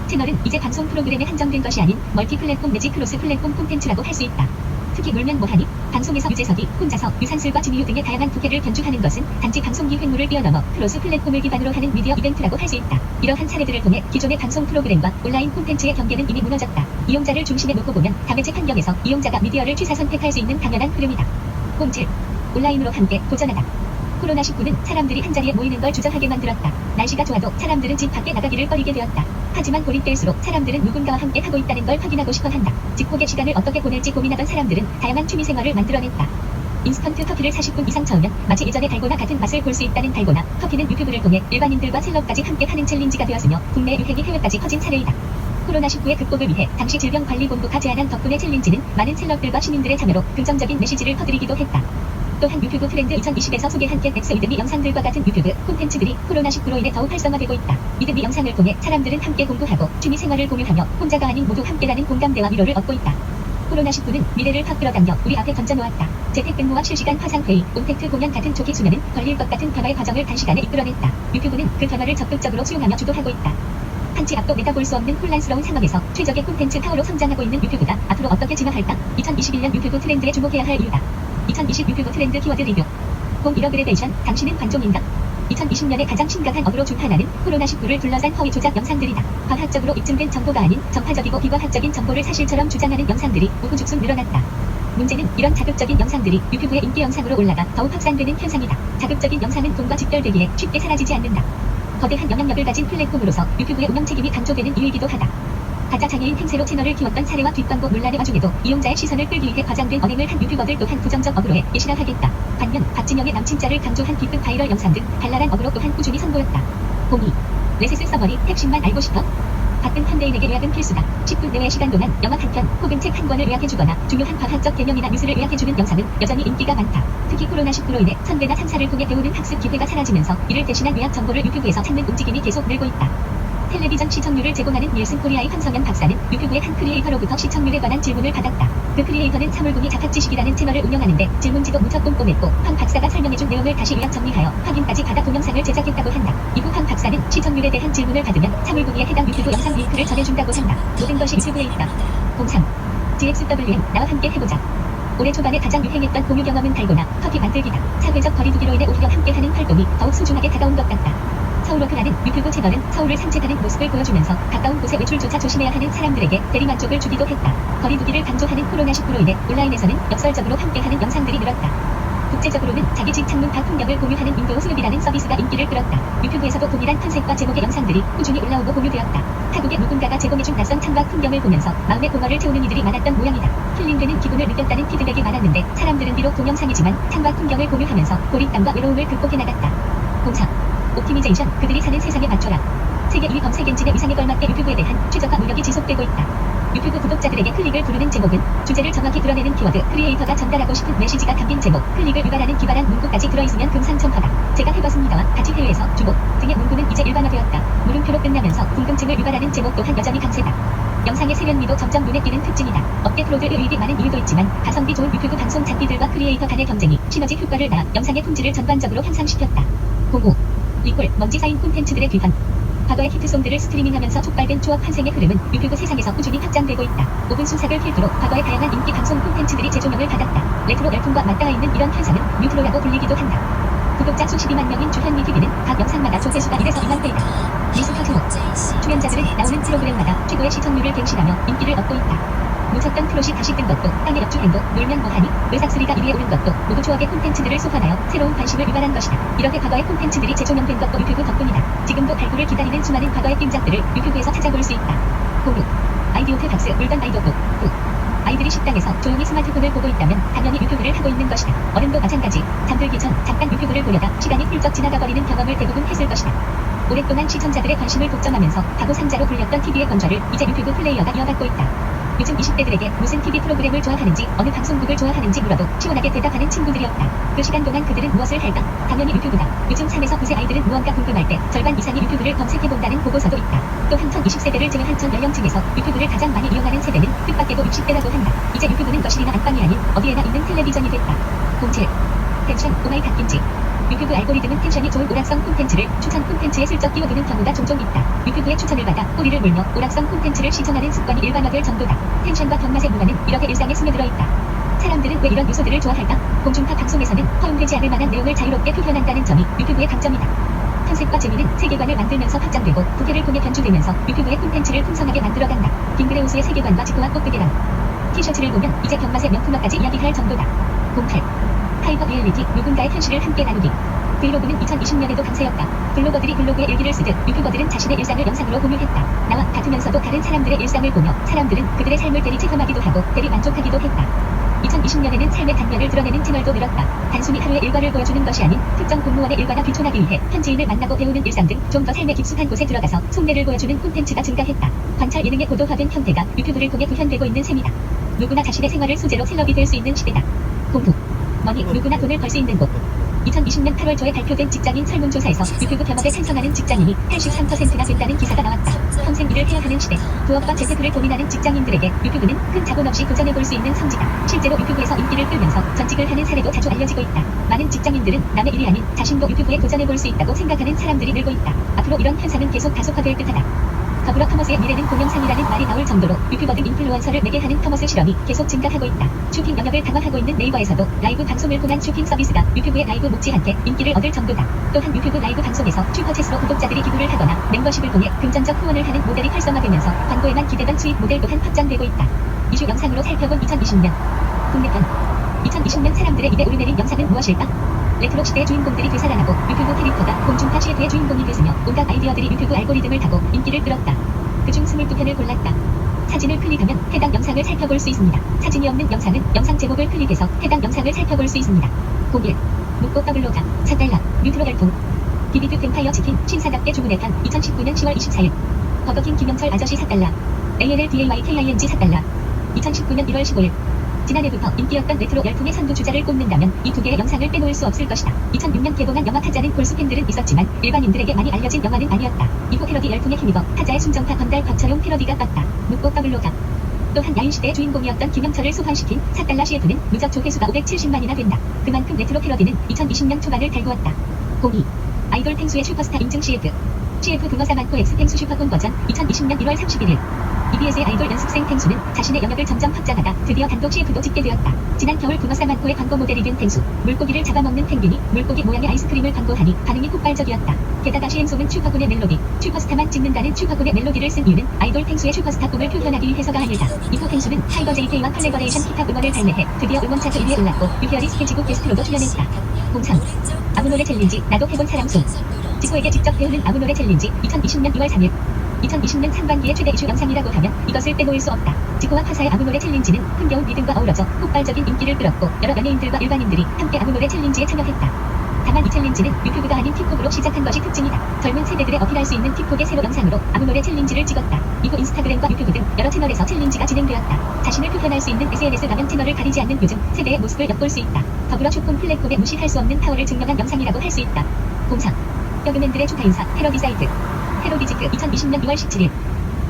채널은 이제 방송 프로그램에 한정된 것이 아닌 멀티 플랫폼 내지 크로스 플랫폼 콘텐츠라고 할 수 있다. 특히 놀면 뭐하니? 방송에서 유재석이 혼자서 유산슬과 진유 등의 다양한 부캐를 변주하는 것은 단지 방송기 횡물을 뛰어넘어 크로스 플랫폼을 기반으로 하는 미디어 이벤트라고 할 수 있다. 이러한 사례들을 통해 기존의 방송 프로그램과 온라인 콘텐츠의 경계는 이미 무너졌다. 이용자를 중심에 놓고 보면 다매체 환경에서 이용자가 미디어를 취사 선택할 수 있는 당연한 흐름이다. 07. 온라인으로 함께 도전하다. 코로나19는 사람들이 한자리에 모이는 걸 주저하게 만들었다. 날씨가 좋아도 사람들은 집 밖에 나가기를 꺼리게 되었다. 하지만 고립될수록 사람들은 누군가와 함께 하고 있다는 걸 확인하고 싶어한다. 집콕의 시간을 어떻게 보낼지 고민하던 사람들은 다양한 취미생활을 만들어냈다. 인스턴트 커피를 40분 이상 저으면 마치 예전의 달고나 같은 맛을 볼 수 있다는 달고나 커피는 유튜브를 통해 일반인들과 셀럽까지 함께 하는 챌린지가 되었으며 국내 유행이 해외까지 퍼진 사례이다. 코로나19의 극복을 위해 당시 질병관리본부가 제안한 덕분에 챌린지는 많은 셀럽들과 시민들의 참여로 긍정적인 메시지를 퍼뜨리기도 했다. 또한 유튜브 트렌드 2020에서 소개한 겟엑스 이드미 영상들과 같은 유튜브 콘텐츠들이 코로나19로 인해 더욱 활성화되고 있다. 이드미 영상을 통해 사람들은 함께 공부하고 취미생활을 공유하며 혼자가 아닌 모두 함께라는 공감대와 위로를 얻고 있다. 코로나19는 미래를 확 끌어당겨 우리 앞에 던져놓았다. 재택근무와 실시간 화상회의, 온택트 공연 같은 조기 수면은 걸릴 것 같은 변화의 과정을 단시간에 이끌어냈다. 유튜브는 그 변화를 적극적으로 수용하며 주도하고 있다. 한치 앞도 내다볼 수 없는 혼란스러운 상황에서 최적의 콘텐츠 타워로 성장하고 있는 유튜브가 앞으로 어떻게 진화할까? 2021년 유튜브 트렌드에 주목해야 할 이유다. 2020 유튜브 트렌드 키워드 리뷰. 01 그레데이션, 당신은 관종인가? 2020년에 가장 심각한 어그로 중 하나는 코로나19를 둘러싼 허위 조작 영상들이다. 과학적으로 입증된 정보가 아닌 정파적이고 비과학적인 정보를 사실처럼 주장하는 영상들이 우후죽순 늘어났다. 문제는 이런 자극적인 영상들이 유튜브의 인기 영상으로 올라가 더욱 확산되는 현상이다. 자극적인 영상은 돈과 직결되기에 쉽게 사라지지 않는다. 거대한 영향력을 가진 플랫폼으로서 유튜브의 운영 책임이 강조되는 이유이기도 하다. 가짜 장애인 행세로 채널을 키웠던 사례와 뒷광고 논란의 와중에도 이용자의 시선을 끌기 위해 과장된 언행을 한 유튜버들 또한 부정적 어그로에 예시화하겠다. 반면 박진영의 남친자를 강조한 기쁜 바이럴 영상 등 발랄한 어그로 또한 꾸준히 선보였다. 02. 레세스 서버니 핵심만 알고 싶어? 바쁜 현대인에게 요약은 필수다. 10분 내외의 시간 동안 영화 한 편 혹은 책 한 권을 요약해주거나 중요한 과학적 개념이나 뉴스를 요약해주는 영상은 여전히 인기가 많다. 특히 코로나19로 인해 선배나 상사를 통해 배우는 학습 기회가 사라지면서 이를 대신한 요약 정보를 유튜브에서 찾는 움직임이 계속 늘고 있다. 텔레비전 시청률을 제공하는 닐슨 코리아의 황성현 박사는 유튜브의 한 크리에이터로부터 시청률에 관한 질문을 받았다. 그 크리에이터는 사물궁이 자학지식이라는 채널을 운영하는데 질문지도 무척 꼼꼼했고 황 박사가 설명해준 내용을 다시 요약 정리하여 확인까지 받아 동영상을 제작했다고 한다. 이후 황 박사는 시청률에 대한 질문을 받으면 사물궁에 해당 유튜브 영상 링크를 전해준다고 한다. 모든 것이 유튜브에 있다. 03. GXWM 나와 함께 해보자. 올해 초반에 가장 유행했던 공유 경험은 달고나 커피 만들기다. 사회적 거리두기로 인해 오히려 함께하는 활동이 더욱 소중하게 다가온 것 같다. 서울워크라는 유튜브 채널은 서울을 산책하는 모습을 보여주면서 가까운 곳에 외출조차 조심해야 하는 사람들에게 대리만족을 주기도 했다. 거리두기를 강조하는 코로나19로 인해 온라인에서는 역설적으로 함께하는 영상들이 늘었다. 국제적으로는 자기 집 창문 밖 풍경을 공유하는 윈도우 스눕이라는 서비스가 인기를 끌었다. 유튜브에서도 동일한 컨셉과 제목의 영상들이 꾸준히 올라오고 공유되었다. 타국의 누군가가 제공해준 낯선 창밖 풍경을 보면서 마음의 공허를 태우는 이들이 많았던 모양이다. 힐링되는 기분을 느꼈다는 피드백이 많았는데 사람들은 비록 동영상이지만 창밖 풍경을 공유하면서 고립감과 외로움을 극복해 나갔다. 04. 옵티미제이션, 그들이 사는 세상에 맞춰라. 세계 2위 검색 엔진의 위상에 걸맞게 유튜브에 대한 최저가 노력이 지속되고 있다. 유튜브 구독자들에게 클릭을 부르는 제목은 주제를 정확히 드러내는 키워드, 크리에이터가 전달하고 싶은 메시지가 담긴 제목, 클릭을 유발하는 기발한 문구까지 들어있으면 금상첨화다. 제가 해봤습니다와 같이 해외에서 주목 등의 문구는 이제 일반화되었다. 물음표로 끝나면서 궁금증을 유발하는 제목 또한 여전히 강세다. 영상의 세련미도 점점 눈에 띄는 특징이다. 업계 프로들의 유입이 많은 이유도 있지만 가성비 좋은 유튜브 방송 장비들과 크리에이터 간의 경쟁이 시너지 효과를 낳아 영상의 품질을 전반적으로 향상시켰다. 05. 리콜, 먼지 쌓인 콘텐츠들의 귀환. 과거의 히트송들을 스트리밍하면서 촉발된 추억 환생의 흐름은 유튜브 세상에서 꾸준히 확장되고 있다. 5분 순삭을 필두로 과거의 다양한 인기 방송 콘텐츠들이 재조명을 받았다. 레트로 열풍과 맞닿아 있는 이런 현상은 뉴트로라고 불리기도 한다. 구독자 수 12만 명인 주현미 TV는 각 영상마다 조회수가 1에서 2만 회이다. 미스터 트롯 출연자들은 나오는 프로그램마다 최고의 시청률을 갱신하며 인기를 얻고 있다. 놓쳤던 트롯이 다시 뜬 것도, 땅의 역주행도, 놀면 뭐하니, 의삭수리가 1위에 오른 것도 모두 추억의 콘텐츠들을 소환하여 새로운 관심을 유발한 것이다. 이렇게 과거의 콘텐츠들이 재조명된 것도 유튜브 덕분이다. 지금도 발굴을 기다리는 수많은 과거의 띵작들을 유튜브에서 찾아볼 수 있다. 06. 아이디오트 박스, 물건 아이도북. 9. 아이들이 식당에서 조용히 스마트폰을 보고 있다면 당연히 유튜브를 하고 있는 것이다. 어른도 마찬가지. 잠들기 전 잠깐 유튜브를 보려다 시간이 훌쩍 지나가버리는 경험을 대부분 했을 것이다. 오랫동안 시청자들의 관심을 독점하면서 가구 상자로 불렸던 TV의 건좌를 이제 유튜브 플레이어가 이어받고 있다. 요즘 20대들에게 무슨 TV 프로그램을 좋아하는지, 어느 방송국을 좋아하는지 물어도 시원하게 대답하는 친구들이었다. 그 시간 동안 그들은 무엇을 할까? 당연히 유튜브다. 요즘 3에서 9세 아이들은 무언가 궁금할 때 절반 이상이 유튜브를 검색해본다는 보고서도 있다. 또 한천 20세대를 제외한 전 연령층에서 유튜브를 가장 많이 이용하는 세대는 뜻밖에도 60대라고 한다. 이제 유튜브는 거실이나 안방이 아닌 어디에나 있는 텔레비전이 됐다. 07. 텐션, 오마이 갓김치. 유튜브 알고리즘은 텐션이 좋은 오락성 콘텐츠를 추천 콘텐츠에 슬쩍 끼워두는 경우가 종종 있다. 유튜브의 추천을 받아 꼬리를 물며 오락성 콘텐츠를 시청하는 습관이 일반화될 정도다. 텐션과 병맛의 문화는 이렇게 일상에 스며들어 있다. 사람들은 왜 이런 요소들을 좋아할까? 공중파 방송에서는 허용되지 않을 만한 내용을 자유롭게 표현한다는 점이 유튜브의 강점이다. 컨셉과 재미는 세계관을 만들면서 확장되고 부캐를 통해 변주되면서 유튜브의 콘텐츠를 풍성하게 만들어간다. 빙그레우스의 세계관과 지구와 꽃그게랑 티셔츠를 보면 이제 병맛의 명품화까지 이야기할 정도다. 08. 하이퍼 리얼리티, 누군가의 현실을 함께 나누기. 브이로그는 2020년에도 강세였다. 블로거들이 블로그에 일기를 쓰듯 유튜버들은 자신의 일상을 영상으로 공유했다. 나와 같으면서도 다른 사람들의 일상을 보며 사람들은 그들의 삶을 대리 체감하기도 하고 대리 만족하기도 했다. 2020년에는 삶의 단면을 드러내는 채널도 늘었다. 단순히 하루의 일과를 보여주는 것이 아닌 특정 공무원의 일과나 귀촌하기 위해 현지인을 만나고 배우는 일상 등 좀 더 삶의 깊숙한 곳에 들어가서 속내를 보여주는 콘텐츠가 증가했다. 관찰 예능의 고도화된 형태가 유튜브를 통해 구현되고 있는 셈이다. 누구나 자신의 생활을 소재로 셀럽이 될 수 있는 시대다. 공부 머니, 누구나 돈을 벌 수 있는 곳. 2020년 8월 초에 발표된 직장인 설문조사에서 유튜브 겸업에 찬성하는 직장인이 83%나 된다는 기사가 나왔다. 평생 일을 해야 하는 시대, 부업과 재테크를 고민하는 직장인들에게 유튜브는 큰 자본 없이 도전해볼 수 있는 성지다. 실제로 유튜브에서 인기를 끌면서 전직을 하는 사례도 자주 알려지고 있다. 많은 직장인들은 남의 일이 아닌 자신도 유튜브에 도전해볼 수 있다고 생각하는 사람들이 늘고 있다. 앞으로 이런 현상은 계속 가속화될 듯하다. 더불어 커머스의 미래는 동영상이라는 말이 나올 정도로 유튜버 등 인플루언서를 매개 하는 커머스 실험이 계속 증가하고 있다. 쇼핑 영역을 강화하고 있는 네이버에서도 라이브 방송을 통한 쇼핑 서비스가 유튜브의 라이브 못지않게 인기를 얻을 정도다. 또한 유튜브 라이브 방송에서 슈퍼챗으로 구독자들이 기부를 하거나 멤버십을 통해 금전적 후원을 하는 모델이 활성화되면서 광고에만 기대던 수익 모델 또한 확장되고 있다. 이슈 영상으로 살펴본 2020년 국내편 2020년 사람들의 입에 오르내린 영상은 무엇일까? 레트로 시대의 주인공들이 되살아나고 유튜브 캐릭터가 공중파 시대의 주인공이 됐으며 온갖 아이디어들이 유튜브 알고리즘을 타고 인기를 끌었다. 그중 22편을 골랐다. 사진을 클릭하면 해당 영상을 살펴볼 수 있습니다. 사진이 없는 영상은 영상 제목을 클릭해서 해당 영상을 살펴볼 수 있습니다. 01. 묵고 더블로가 4달러 뉴트로 열풍 비비드 뱀파이어 치킨 신사답게 주문했던 2019년 10월 24일 버거킹 김영철 아저씨 4달러 ANLDAYKING 4달러 2019년 1월 15일 지난해부터 인기였던 레트로 열풍의 선두주자를 꼽는다면 이 두 개의 영상을 빼놓을 수 없을 것이다. 2006년 개봉한 영화 타짜는 골수 팬들은 있었지만 일반인들에게 많이 알려진 영화는 아니었다. 이후 패러디 열풍에 힘입어 타짜의 순정파 건달 곽철용 패러디가 떴다. 묵고 더블로가 또한 야인시대의 주인공이었던 김영철을 소환시킨 4달러 CF는 누적 조회수가 570만이나 된다. 그만큼 레트로 패러디는 2020년 초반을 달구었다. 02. 아이돌 탱수의 슈퍼스타 인증 CF CF 등어사 많고 X 탱수 슈퍼콘 버전 2020년 1월 31일 EBS의 아이돌 연습생 탱수는 자신의 영역을 점점 확장하다 드디어 단독 CF도 찍게 되었다. 지난 겨울 등어사 많고의 광고 모델이 된 탱수 물고기를 잡아먹는 펭귄이 물고기 모양의 아이스크림을 광고하니 반응이 폭발적이었다. 게다가 시행송은 슈퍼군의 멜로디 슈퍼스타만 찍는다는 슈퍼군의 멜로디를 쓴 이유는 아이돌 탱수의 슈퍼스타 꿈을 표현하기 위해서가 아니다. 이후 탱수는 타이거 JK와 컬래버레이션 힙합 음원을 발매해 드디어 음원 차트 1위에 올랐고 유피어리 스케치북 게스트로도 출연했다. 03. 아무 노래 챌린지 나도 해본 사람 송 지코에게 직접 배우는 아무 노래 챌린지 2020년 2월 3일 2020년 상반기의 최대 이슈 영상이라고 하면 이것을 빼놓을 수 없다. 지코와 파사의 아무 노래 챌린지는 흥겨운 리듬과 어우러져 폭발적인 인기를 끌었고 여러 연예인들과 일반인들이 함께 아무 노래 챌린지에 참여했다. 다만 이 챌린지는 유튜브가 아닌 틱톡으로 시작한 것이 특징이다. 젊은 세대들의 어필할 수 있는 틱톡의 새로 영상으로 아무 노래 챌린지를 찍었다. 이후 인스타그램과 유튜브 등 여러 채널에서 챌린지가 진행되었다. 자신을 표현할 수 있는 SNS 가면 채널을 가리지 않는 요즘 세대의 모습을 엿볼 수 있다. 더불어 쇼폼 플랫폼의 무시할 수 없는 파워를 증명한 영상이라고 할 수 있다. 공상 여그맨들의 축하 인사 패러디 사이트 패러디지크 2020년 2월 17일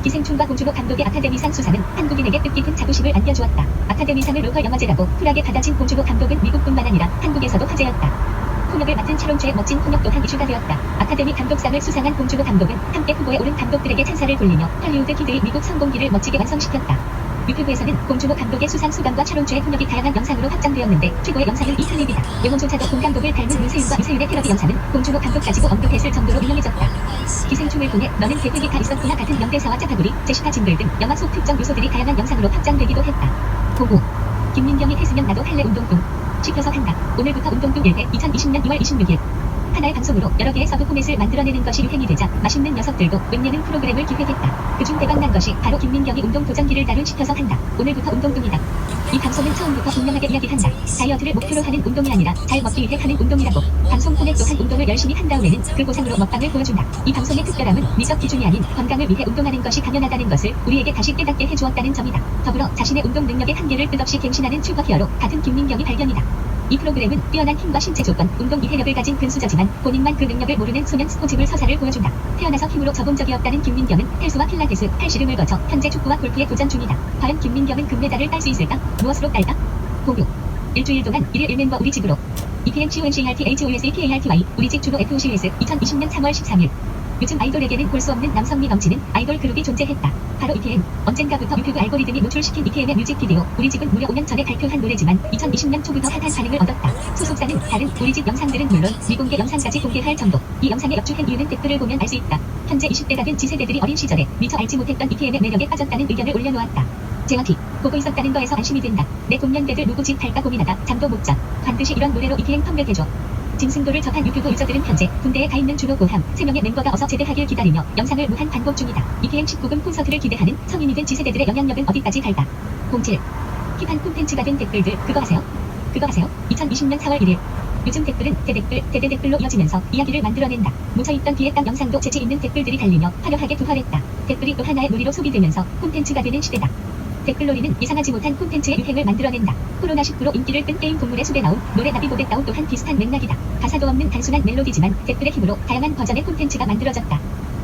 기생충과 봉준호 감독의 아카데미상 수상은 한국인에게 뜻깊은 자부심을 안겨주었다. 아카데미상을 로컬 영화제라고 쿨하게 받아친 봉준호 감독은 미국뿐만 아니라 한국에서도 화제였다. 통역을 맡은 최롱주의 멋진 통역 또한 이슈가 되었다. 아카데미 감독상을 수상한 봉준호 감독은 함께 후보에 오른 감독들에게 찬사를 돌리며 할리우드 키드의 미국 성공기를 멋지게 완성시켰다. 유튜브에서는 봉준호 감독의 수상 소감과 최롱주의 통역이 다양한 영상으로 확장되었는데 최고의 영상은 이 클립이다. 영혼조차도 본 감독을 닮은 문세윤과 유세윤의 패러디 영상은 봉준호 감독 가지고 언급했을 정도로 유명해졌다. 기생충을 통해 너는 개그기가 있었구나 같은 명대사와 짜파구리, 제시카 징글 등 영화 속 특정 요소들이 다양한 영상으로 확장되기도 했다. 보고 김민경이 했으면 나도 할래 운동뚱 씹혀서 한다. 오늘부터 운동뚱 1회 2020년 2월 26일 하나의 방송으로 여러 개의 서브 포맷을 만들어내는 것이 유행이 되자 맛있는 녀석들도 웹예능 프로그램을 기획했다. 그중 대박난 것이 바로 김민경이 운동 도전기를 다룬 씹혀서 한다. 오늘부터 운동뚱이다. 이 방송은 처음부터 분명하게 이야기한다. 다이어트를 목표로 하는 운동이 아니라 잘 먹기 위해 하는 운동이라고. 방송 포맷 또한 운동을 열심히 한 다음에는 그 보상으로 먹방을 보여준다. 이 방송의 특별함은 미적 기준이 아닌 건강을 위해 운동하는 것이 당연하다는 것을 우리에게 다시 깨닫게 해주었다는 점이다. 더불어 자신의 운동 능력의 한계를 끝없이 갱신하는 슈퍼 히어로 같은 김민경이 발견이다. 이 프로그램은 뛰어난 힘과 신체 조건, 운동 이해력을 가진 근수저지만 본인만 그 능력을 모르는 소년 스포츠물 서사를 보여준다. 태어나서 힘으로 접은 적이 없다는 김민경은 헬스와 필라테스, 팔씨름을 거쳐 현재 축구와 골프에 도전 중이다. 과연 김민경은 금메달을 딸 수 있을까? 무엇으로 딸까? 공유 일주일 동안 1일 1멤버 우리 집으로 EPNCONCRTHOSEKARTY 우리 집 주로 FOCS 2020년 3월 13일 요즘 아이돌에게는 볼 수 없는 남성미 넘치는 아이돌 그룹이 존재했다. 바로 EPN. 언젠가부터 유튜브 알고리즘이 노출시킨 EPN의 뮤직비디오 우리 집은 무려 5년 전에 발표한 노래지만 2020년 초부터 핫한 반응을 얻었다. 소속사는 다른 우리 집 영상들은 물론 미공개 영상까지 공개할 정도. 이 영상에 역주행 이유는 댓글을 보면 알 수 있다. 현재 20대가 된 G세대들이 어린 시절에 미처 알지 못했던 EPN의 매력에 빠졌다는 의견을 올려놓았다. 제와티 보고 있었다는 거에서 안심이 된다. 내 동년배들 누구 집 갈까 고민하다 잠도 못 자. 반드시 이런 노래로 EPN 컴백해줘. 짐승도를 접한 유튜브 유저들은 현재 군대에 가 있는 준호 고함 3명의 mem버가 어서 제대하길 기다리며 영상을 무한 반복 중이다. EPN 19금 콘서트를 기대하는 성인이 된 G세대들의 영향력은 어디까지 갈까? 07 힙한 콘텐츠가 된 댓글들 그거 아세요? 그거 아세요? 2020년 4월 1일 요즘 댓글은 대댓글, 대대댓글로 이어지면서 이야기를 만들어낸다. 묻혀있던 비핵당 영상도 재치 있는 댓글들이 달리며 화려하게 부활했다. 댓글이 또 하나의 놀이로 소비되면서 콘텐츠가 되는 시대다. 댓글놀이는 예상하지 못한 콘텐츠의 유행을 만들어낸다. 코로나19로 인기를 끈 게임 동물의 숲에 나온 노래 나비보댓다운 또한 비슷한 맥락이다. 가사도 없는 단순한 멜로디지만 댓글의 힘으로 다양한 버전의 콘텐츠가 만들어졌다.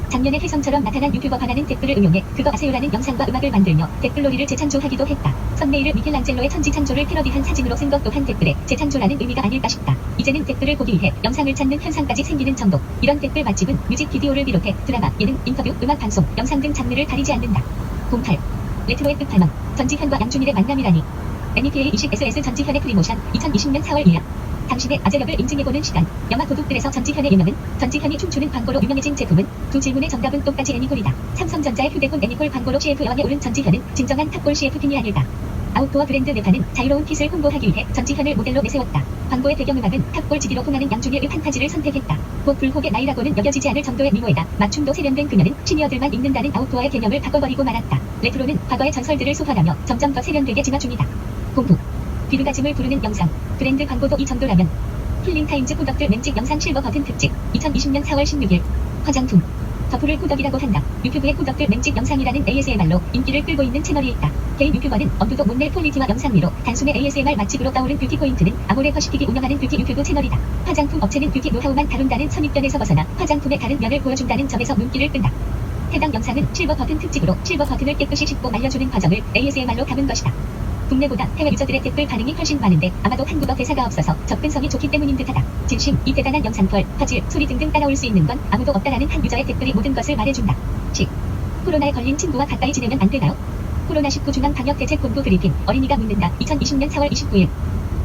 작년에 혜성처럼 나타난 유튜버 반하는 댓글을 응용해 그거 아세요라는 영상과 음악을 만들며 댓글놀이를 재창조하기도 했다. 썸네일을 미켈란젤로의 천지창조를 패러디한 사진으로 쓴 것 또한 댓글의 재창조라는 의미가 아닐까 싶다. 이제는 댓글을 보기 위해 영상을 찾는 현상까지 생기는 정도. 이런 댓글 맛집은 뮤직비디오를 비롯해 드라마, 예능, 인터뷰, 음악방송, 영상 등 장르를 가리지 않는다. 08 레트로의 끝판왕 전지현과 양준일의 만남이라니. MEPA 20SS 전지현의 프리모션 2020년 4월 2일 당신의 아재력을 인증해보는 시간. 영화 도둑들에서 전지현의 유명은 전지현이 춤추는 광고로 유명해진 제품은 두 질문의 정답은 똑같이 애니콜이다. 삼성전자의 휴대폰 애니콜 광고로 CF여왕에 오른 전지현은 진정한 탑골 CF핀이 아닐까. 아웃도어 브랜드 네파는 자유로운 핏을 홍보하기 위해 전지현을 모델로 내세웠다. 광고의 배경음악은 탑골 지기로 통하는 양준일의 판타지를 선택했다. 곧 불혹의 나이라고는 여겨지지 않을 정도의 미모에다 맞춤도 세련된 그녀는 시니어들만 입는다는 아웃도어의 개념을 바꿔버리고 말았다. 레트로는 과거의 전설들을 소환하며 점점 더 세련되게 진화 중이다. 공부 비루가즘을 부르는 영상 브랜드 광고도 이 정도라면 힐링타임즈 꾸덕들 맹찍 영상 실버 버튼 특집 2020년 4월 16일 화장품 더풀을 꾸덕이라고 한다. 유튜브의 꾸덕들 맹찍 영상이라는 ASMR로 인기를 끌고 있는 채널이 있다. 개인 유튜버는 엄두도 못 낼 퀄리티와 영상미로 단순의 ASMR 맛집으로 떠오른 뷰티 포인트는 아모레 퍼시픽이 운영하는 뷰티 유튜브 채널이다. 화장품 업체는 뷰티 노하우만 다룬다는 선입견에서 벗어나 화장품의 다른 면을 보여준다는 점에서 눈길을 끈다. 해당 영상은 실버 버튼 특집으로 실버 버튼을 깨끗이 씹고 말려주는 과정을 ASMR로 담은 것이다. 국내보다 해외 유저들의 댓글 반응이 훨씬 많은데 아마도 한국어 대사가 없어서 접근성이 좋기 때문인 듯하다. 진심, 이 대단한 영상펄, 화질, 소리 등등 따라올 수 있는 건 아무도 없다라는 한 유저의 댓글이 모든 것을 말해준다. 코로나에 걸린 친구와 가까이 지내면 안 되나요? 코로나19 중앙방역대책본부 브리핑, 어린이가 묻는다. 2020년 4월 29일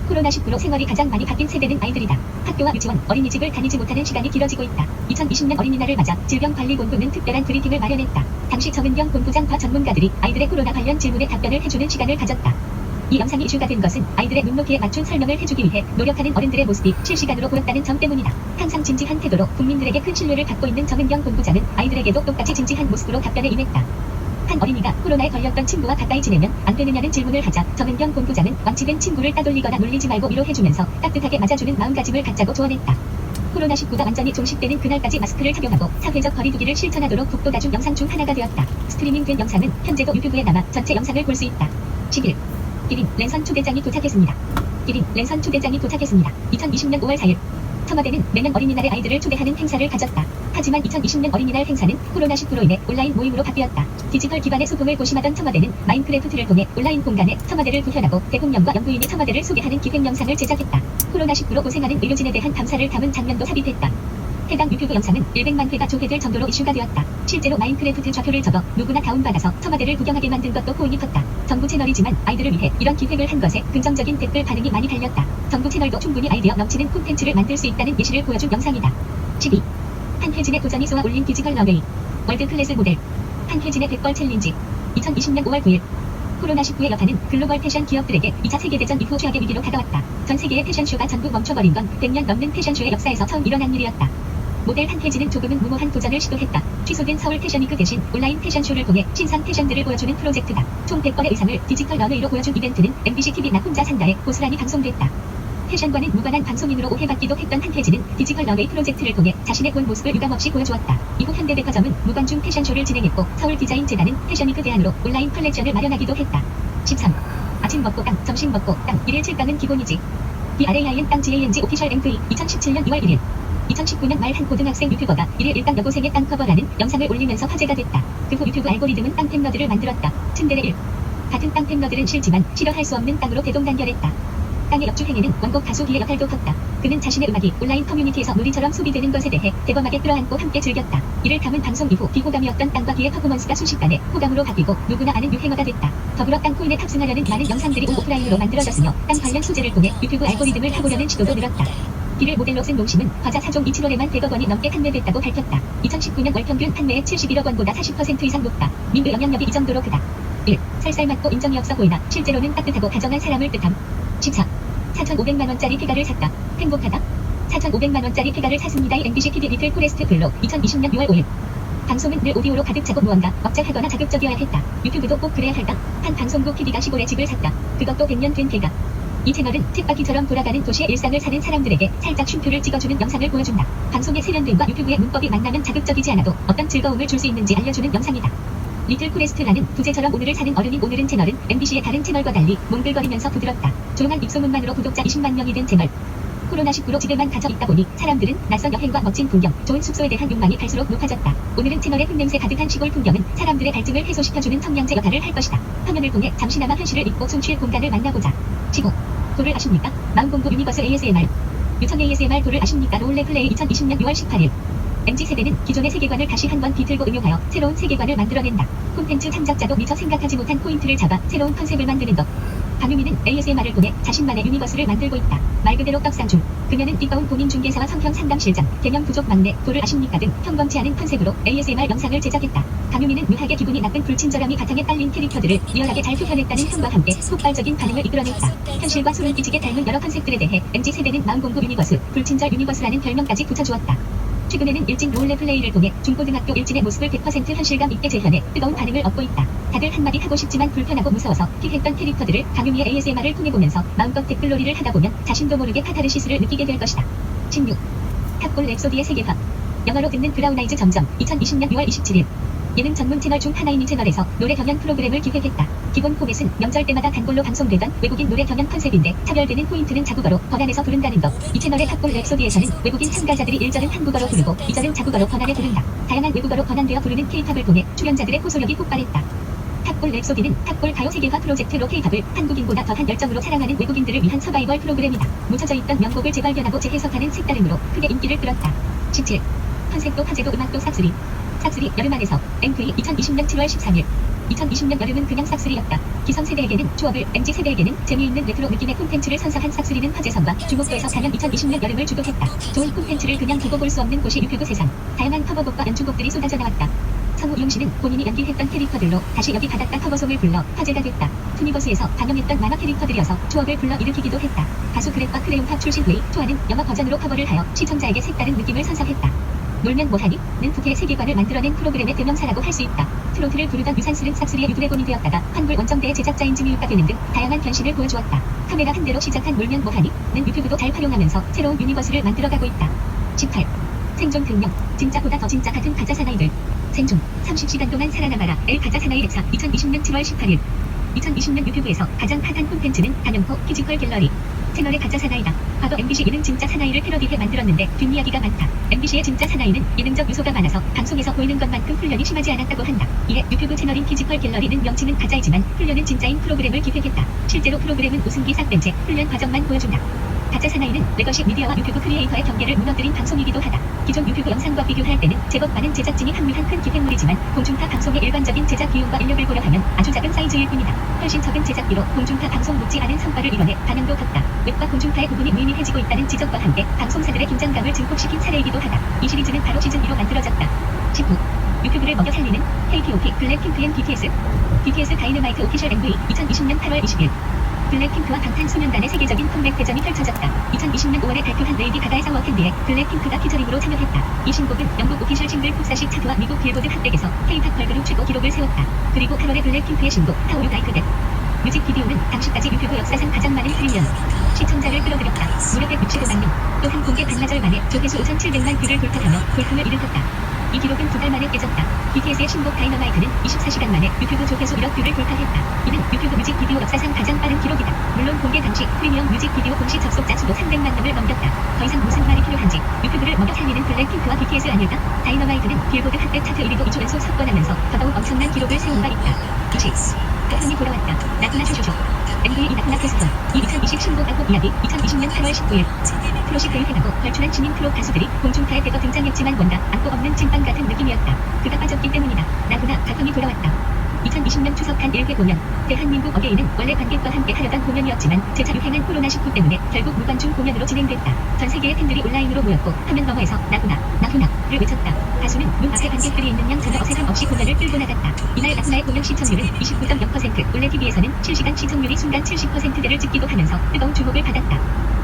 코로나19로 생활이 가장 많이 바뀐 세대는 아이들이다. 학교와 유치원, 어린이집을 다니지 못하는 시간이 길어지고 있다. 2020년 어린이날을 맞아 질병관리본부는 특별한 브리핑을 마련했다. 당시 정은경 본부장과 전문가들이 아이들의 코로나 관련 질문에 답변을 해주는 시간을 가졌다. 이 영상이 이슈가 된 것은 아이들의 눈높이에 맞춘 설명을 해주기 위해 노력하는 어른들의 모습이 실시간으로 보였다는 점 때문이다. 항상 진지한 태도로 국민들에게 큰 신뢰를 받고 있는 정은경 본부장은 아이들에게도 똑같이 진지한 모습으로 답변에 임했다. 한 어린이가 코로나에 걸렸던 친구와 가까이 지내면 안 되느냐는 질문을 하자 정은경 본부장은 왕치된 친구를 따돌리거나 놀리지 말고 위로해주면서 따뜻하게 맞아주는 마음가짐을 갖자고 조언했다. 코로나19가 완전히 종식되는 그날까지 마스크를 착용하고 사회적 거리두기를 실천하도록 국도다중 영상 중 하나가 되었다. 스트리밍된 영상은 현재도 유튜브에 남아 전체 영상을 볼 수 있다. 10일 기린 랜선 초대장이 도착했습니다. 기린 랜선 초대장이 도착했습니다. 2020년 5월 4일 청와대는 매년 어린이날에 아이들을 초대하는 행사를 가졌다. 하지만 2020년 어린이날 행사는 코로나19로 인해 온라인 모임으로 바뀌었다. 디지털 기반의 소통을 고심하던 청와대는 마인크래프트를 통해 온라인 공간에 청와대를 구현하고 대통령과 연구인이 청와대를 소개하는 기획 영상을 제작했다. 코로나19로 고생하는 의료진에 대한 감사를 담은 장면도 삽입했다. 해당 유튜브 영상은 100만 회가 조회될 정도로 이슈가 되었다. 실제로 마인크래프트 좌표를 적어 누구나 다운받아서 청와대를 구경하게 만든 것도 호응이 컸다. 정부 채널이지만 아이들을 위해 이런 기획을 한 것에 긍정적인 댓글 반응이 많이 달렸다. 정부 채널도 충분히 아이디어 넘치는 콘텐츠를 만들 수 있다는 예시를 보여준 영상이다. 12. 한혜진의 도전이 쏘아 올린 디지털 러웨이 월드클래스 모델 한혜진의 백벌 챌린지 2020년 5월 9일 코로나19의 여파는 글로벌 패션 기업들에게 2차 세계대전 이후 최악의 위기로 다가왔다. 전 세계의 패션쇼가 전부 멈춰버린 건 100년 넘는 패션쇼의 역사에서 처음 일어난 일이었다. 모델 한혜진은 조금은 무모한 도전을 시도했다. 취소된 서울 패션위크 대신 온라인 패션쇼를 통해 신상 패션들을 보여주는 프로젝트다. 총 100벌의 의상을 디지털 런웨이로 보여준 이벤트는 MBC TV 나 혼자 산다에 고스란히 방송됐다. 패션과는 무관한 방송인으로 오해받기도 했던 한혜진은 디지털 런웨이 프로젝트를 통해 자신의 본 모습을 유감없이 보여주었다. 이후 현대백화점은 무관중 패션쇼를 진행했고 서울 디자인재단은 패션위크 대안으로 온라인 컬렉션을 마련하기도 했다. 13. 아침 먹고 땅, 점심 먹고 땅, 1일 7땅은 기본이지. BRAIN 땅 GANG 오피셜 MV 2017년 2월 1일 2019년 말 한 고등학생 유튜버가 1일 일당 여고생의 땅 커버라는 영상을 올리면서 화제가 됐다. 그 후 유튜브 알고리즘은 땅 팬러들을 만들었다. 츤데레 1. 같은 땅 팬러들은 싫지만 싫어할 수 없는 땅으로 대동단결했다. 땅의 역주행에는 원곡 가수 비의 역할도 컸다. 그는 자신의 음악이 온라인 커뮤니티에서 놀이처럼 소비되는 것에 대해 대범하게 끌어안고 함께 즐겼다. 이를 담은 방송 이후 비호감이었던 땅과 비의 퍼포먼스가 순식간에 호감으로 바뀌고 누구나 아는 유행어가 됐다. 더불어 땅 코인에 탑승하려는 많은 영상들이 오프라인으로 만들어졌으며 땅 관련 소재를 통해 유튜브 알고리즘을 타보려는 시도도 늘었다. 비를 모델로 쓴 농심은 과자 4종 27월에만 100억 원이 넘게 판매됐다고 밝혔다. 2019년 월 평균 판매액 71억 원보다 40% 이상 높다. 민의 영향력이 이 정도로 크다. 1. 살살맞고 인정이 없어 보이나 실제로는 따뜻하고 다정한 사람을 뜻함. 14. 4,500만원짜리 피가를 샀다. 행복하다. 4,500만원짜리 피가를 샀습니다. MBC TV 리틀 포레스트 블록 2020년 6월 5일. 방송은 늘 오디오로 가득 차고 무언가 억장하거나 자극적이어야 했다. 유튜브도 꼭 그래야 할까? 한 방송국 PD가 시골에 집을 샀다. 그것도 100년 된 개가. 이 채널은 쳇바퀴처럼 돌아가는 도시의 일상을 사는 사람들에게 살짝 쉼표를 찍어주는 영상을 보여준다. 방송의 세련됨과 유튜브의 문법이 만나면 자극적이지 않아도 어떤 즐거움을 줄 수 있는지 알려주는 영상이다. 리틀 포레스트라는 부제처럼 오늘을 사는 어른인 오늘은 채널은 MBC의 다른 채널과 달리 몽글거리면서 부드럽다. 조용한 입소문만으로 구독자 20만 명이 된 채널. 코로나19로 집에만 갇혀 있다 보니 사람들은 낯선 여행과 멋진 풍경, 좋은 숙소에 대한 욕망이 갈수록 높아졌다. 오늘은 채널의 흙냄새 가득한 시골 풍경은 사람들의 갈증을 해소시켜주는 청량제 역할을 할 것이다. 화면을 통해 잠시나마 현실을 잊고 숨쉴 공간을 만나보자. 15. 도를 아십니까? 마음공부 유니버스 ASMR. 유청 ASMR 도를 아십니까? 롤레플레이 2020년 6월 18일. MZ세대는 기존의 세계관을 다시 한번 비틀고 응용하여 새로운 세계관을 만들어낸다. 콘텐츠 창작자도 미처 생각하지 못한 포인트를 잡아 새로운 컨셉을 만드는 것. 강유미는 ASMR을 통해 자신만의 유니버스를 만들고 있다. 말 그대로 떡상 중. 그녀는 띠꺼운 공인중개사와 성형 상담실장, 개념 부족 막내, 도를 아십니까 등 평범치 않은 컨셉으로 ASMR 영상을 제작했다. 강유미는 묘하게 기분이 나쁜 불친절함이 바탕에 깔린 캐릭터들을 리얼하게 잘 표현했다는 평과 함께 폭발적인 반응을 이끌어냈다. 현실과 소름 끼치게 닮은 여러 컨셉들에 대해 MZ세대는 마음공부 유니버스, 불친절 유니버스라는 별명까지 붙여주었다. 최근에는 일진 롤레플레이를 통해 중고등학교 일진의 모습을 100% 현실감 있게 재현해 뜨거운 반응을 얻고 있다. 다들 한마디 하고 싶지만 불편하고 무서워서 픽했던 캐릭터들을 강유미의 ASMR을 통해 보면서 마음껏 댓글놀이를 하다 보면 자신도 모르게 카타르시스를 느끼게 될 것이다. 16. 탑골 랩소디의 세계화. 영어로 듣는 브라우나이즈 점점 2020년 6월 27일. 예능 전문 채널 중 하나인 이 채널에서 노래 경연 프로그램을 기획했다. 기본 포맷은 명절 때마다 단골로 방송되던 외국인 노래 경연 컨셉인데 차별되는 포인트는 자국어로 번안해서 부른다는 것. 이 채널의 탑골 랩소디에서는 외국인 참가자들이 1절은 한국어로 부르고 2절은 자국어로 번안해 부른다. 다양한 외국어로 번안되어 부르는 K-팝을 통해 출연자들의 호소력이 폭발했다. 탑골 랩소디는 탑골 가요 세계화 프로젝트로 K-팝을 한국인보다 더한 열정으로 사랑하는 외국인들을 위한 서바이벌 프로그램이다. 묻혀져 있던 명곡을 재발견하고 재해석하는 색다름으로 크게 인기를 끌었다. 17. 컨셉도 화제도 음악도 싹쓸이. 싹쓸이 여름 안에서 MV 2020년 7월 13일. 2020년 여름은 그냥 싹쓸이였다. 기성세대에게는 추억을, MZ세대에게는 재미있는 레트로 느낌의 콘텐츠를 선사한 싹쓸이는 화제성과 주목도에서 단연 2020년 여름을 주도했다. 좋은 콘텐츠를 그냥 두고 볼 수 없는 곳이 유튜브 세상. 다양한 커버곡과 연주곡들이 쏟아져 나왔다. 성우 이용씨는 본인이 연기했던 캐릭터들로 다시 여기 바닷가 커버송을 불러 화제가 됐다. 투니버스에서 방영했던 만화 캐릭터들이어서 추억을 불러일으키기도 했다. 가수 그렉과 크레용팝 출신 웨이 초아는 영어 버전으로 커버를 하여 시청자에게 색다른 느낌을 선사했다. 놀면 뭐하니? 는 두 개의 세계관을 만들어낸 프로그램의 대명사라고 할 수 있다. 트로트를 부르던 유산슬은 싹쓸이의 유드래곤이 되었다가 한글 원정대의 제작자인 증유유가 되는 등 다양한 변신을 보여주었다. 카메라 한 대로 시작한 놀면 뭐하니? 는 유튜브도 잘 활용하면서 새로운 유니버스를 만들어가고 있다. 18. 생존 등령. 진짜보다 더 진짜 같은 가짜 사나이들. 생존. 30시간 동안 살아남아라. 엘 가짜 사나이 대차. 2020년 7월 18일. 2020년 유튜브에서 가장 핫한 콘텐츠는 단연코 피지컬 갤러리. 채널의 가짜 사나이다. 과거 MBC 예능 진짜 사나이를 패러디해 만들었는데 뒷이야기가 많다. MBC의 진짜 사나이는 예능적 요소가 많아서 방송에서 보이는 것만큼 훈련이 심하지 않았다고 한다. 이에 유튜브 채널인 피지컬 갤러리는 명칭은 가짜이지만 훈련은 진짜인 프로그램을 기획했다. 실제로 프로그램은 웃음기 싹 뺀 채 훈련 과정만 보여준다. 가짜 사나이는 레거시 미디어와 유튜브 크리에이터의 경계를 무너뜨린 방송이기도 하다. 기존 유튜브 영상과 비교할 때는 제법 많은 제작진이 합류한 큰 기획물이지만 공중파 방송의 일반적인 제작 비용과 인력을 고려하면 아주 작은 사이즈일 뿐이다. 훨씬 적은 제작비로 공중파 방송 높지 않은 성과를 이뤄내 반응도 컸다. 웹과 공중파의 구분이 무의미해지고 있다는 지적과 함께 방송사들의 긴장감을 증폭시킨 사례이기도 하다. 이 시리즈는 바로 시즌2로 만들어졌다. 19. 유튜브를 먹여 살리는 K-pop 블랙핑크 앤 BTS. BTS 다이너마이트 오피셜 MV 2020년 8월 20일. 블랙핑크와 방탄소년단의 세계적인 컴백 대전이 펼쳐졌다. 2020년 5월에 발표한 레이디 가가의 사워 캔디에 블랙핑크가 피처링으로 참여했다. 이 신곡은 영국 오피셜 싱글 폭사식 차트와 미국 빌보드 핫백에서 K-팝 걸그룹 최고 기록을 세웠다. 그리고 8월에 블랙핑크의 신곡 How You Like That 뮤직비디오는 당시까지 유튜브 역사상 가장 많은 프리미엄 시청자를 끌어들였다. 무려 165만 명. 또한 공개 반나절 만에 조회수 5,700만 뷰를 돌파하며 골품을 일으켰다. 이 기록은 2달 만에 깨졌다. BTS의 신곡 다이너마이트는 24시간 만에 유튜브 조회수 1억 뷰를 돌파했다. 이는 유튜브 뮤직비디오 역사상 가장 빠른 기록이다. 물론 공개 당시 프리미엄 뮤직비디오 공식 접속자 수도 300만 명을 넘겼다. 더 이상 무슨 말이 필요한지 유튜브를 먹여 살리는 블랙핑크와 BTS 아닐까? 다이너마이트는 빌보드 핫백 차트 1위도 2주 연속 석권하면서 더더욱 엄청난 기록을 세운 바 있다. 20. 가슴이 돌아왔다. 나훈아 쇼쇼쇼. NBA 나훈아 테스트. 2020 신곡 album 이야기 2020년 8월 19일. 프로시 교육해가고 걸출한 신인 프로 가수들이 공중파에 대거 등장했지만 뭔가 안고 없는 찐빵 같은 느낌이었다. 그가 빠졌기 때문이다. 나훈아 가끔이 돌아왔다. 2020년 추석 한 1회 공연. 대한민국 어게인은 원래 관객과 함께 하려던 공연이었지만 재차 유행한 코로나19 때문에 결국 무관중 공연으로 진행됐다. 전 세계의 팬들이 온라인으로 모였고 화면 너머에서 나훈아를 외쳤다. 가수는 문 앞에 관객들이 있는 양 전혀 어색함 없이 공연을 끌고 나갔다. 이날 나훈아의 공연 시청률은 29.0%, 원래 TV에서는 실시간 시청률이 순간 70%대를 찍기도 하면서 뜨거운 주목을 받았다.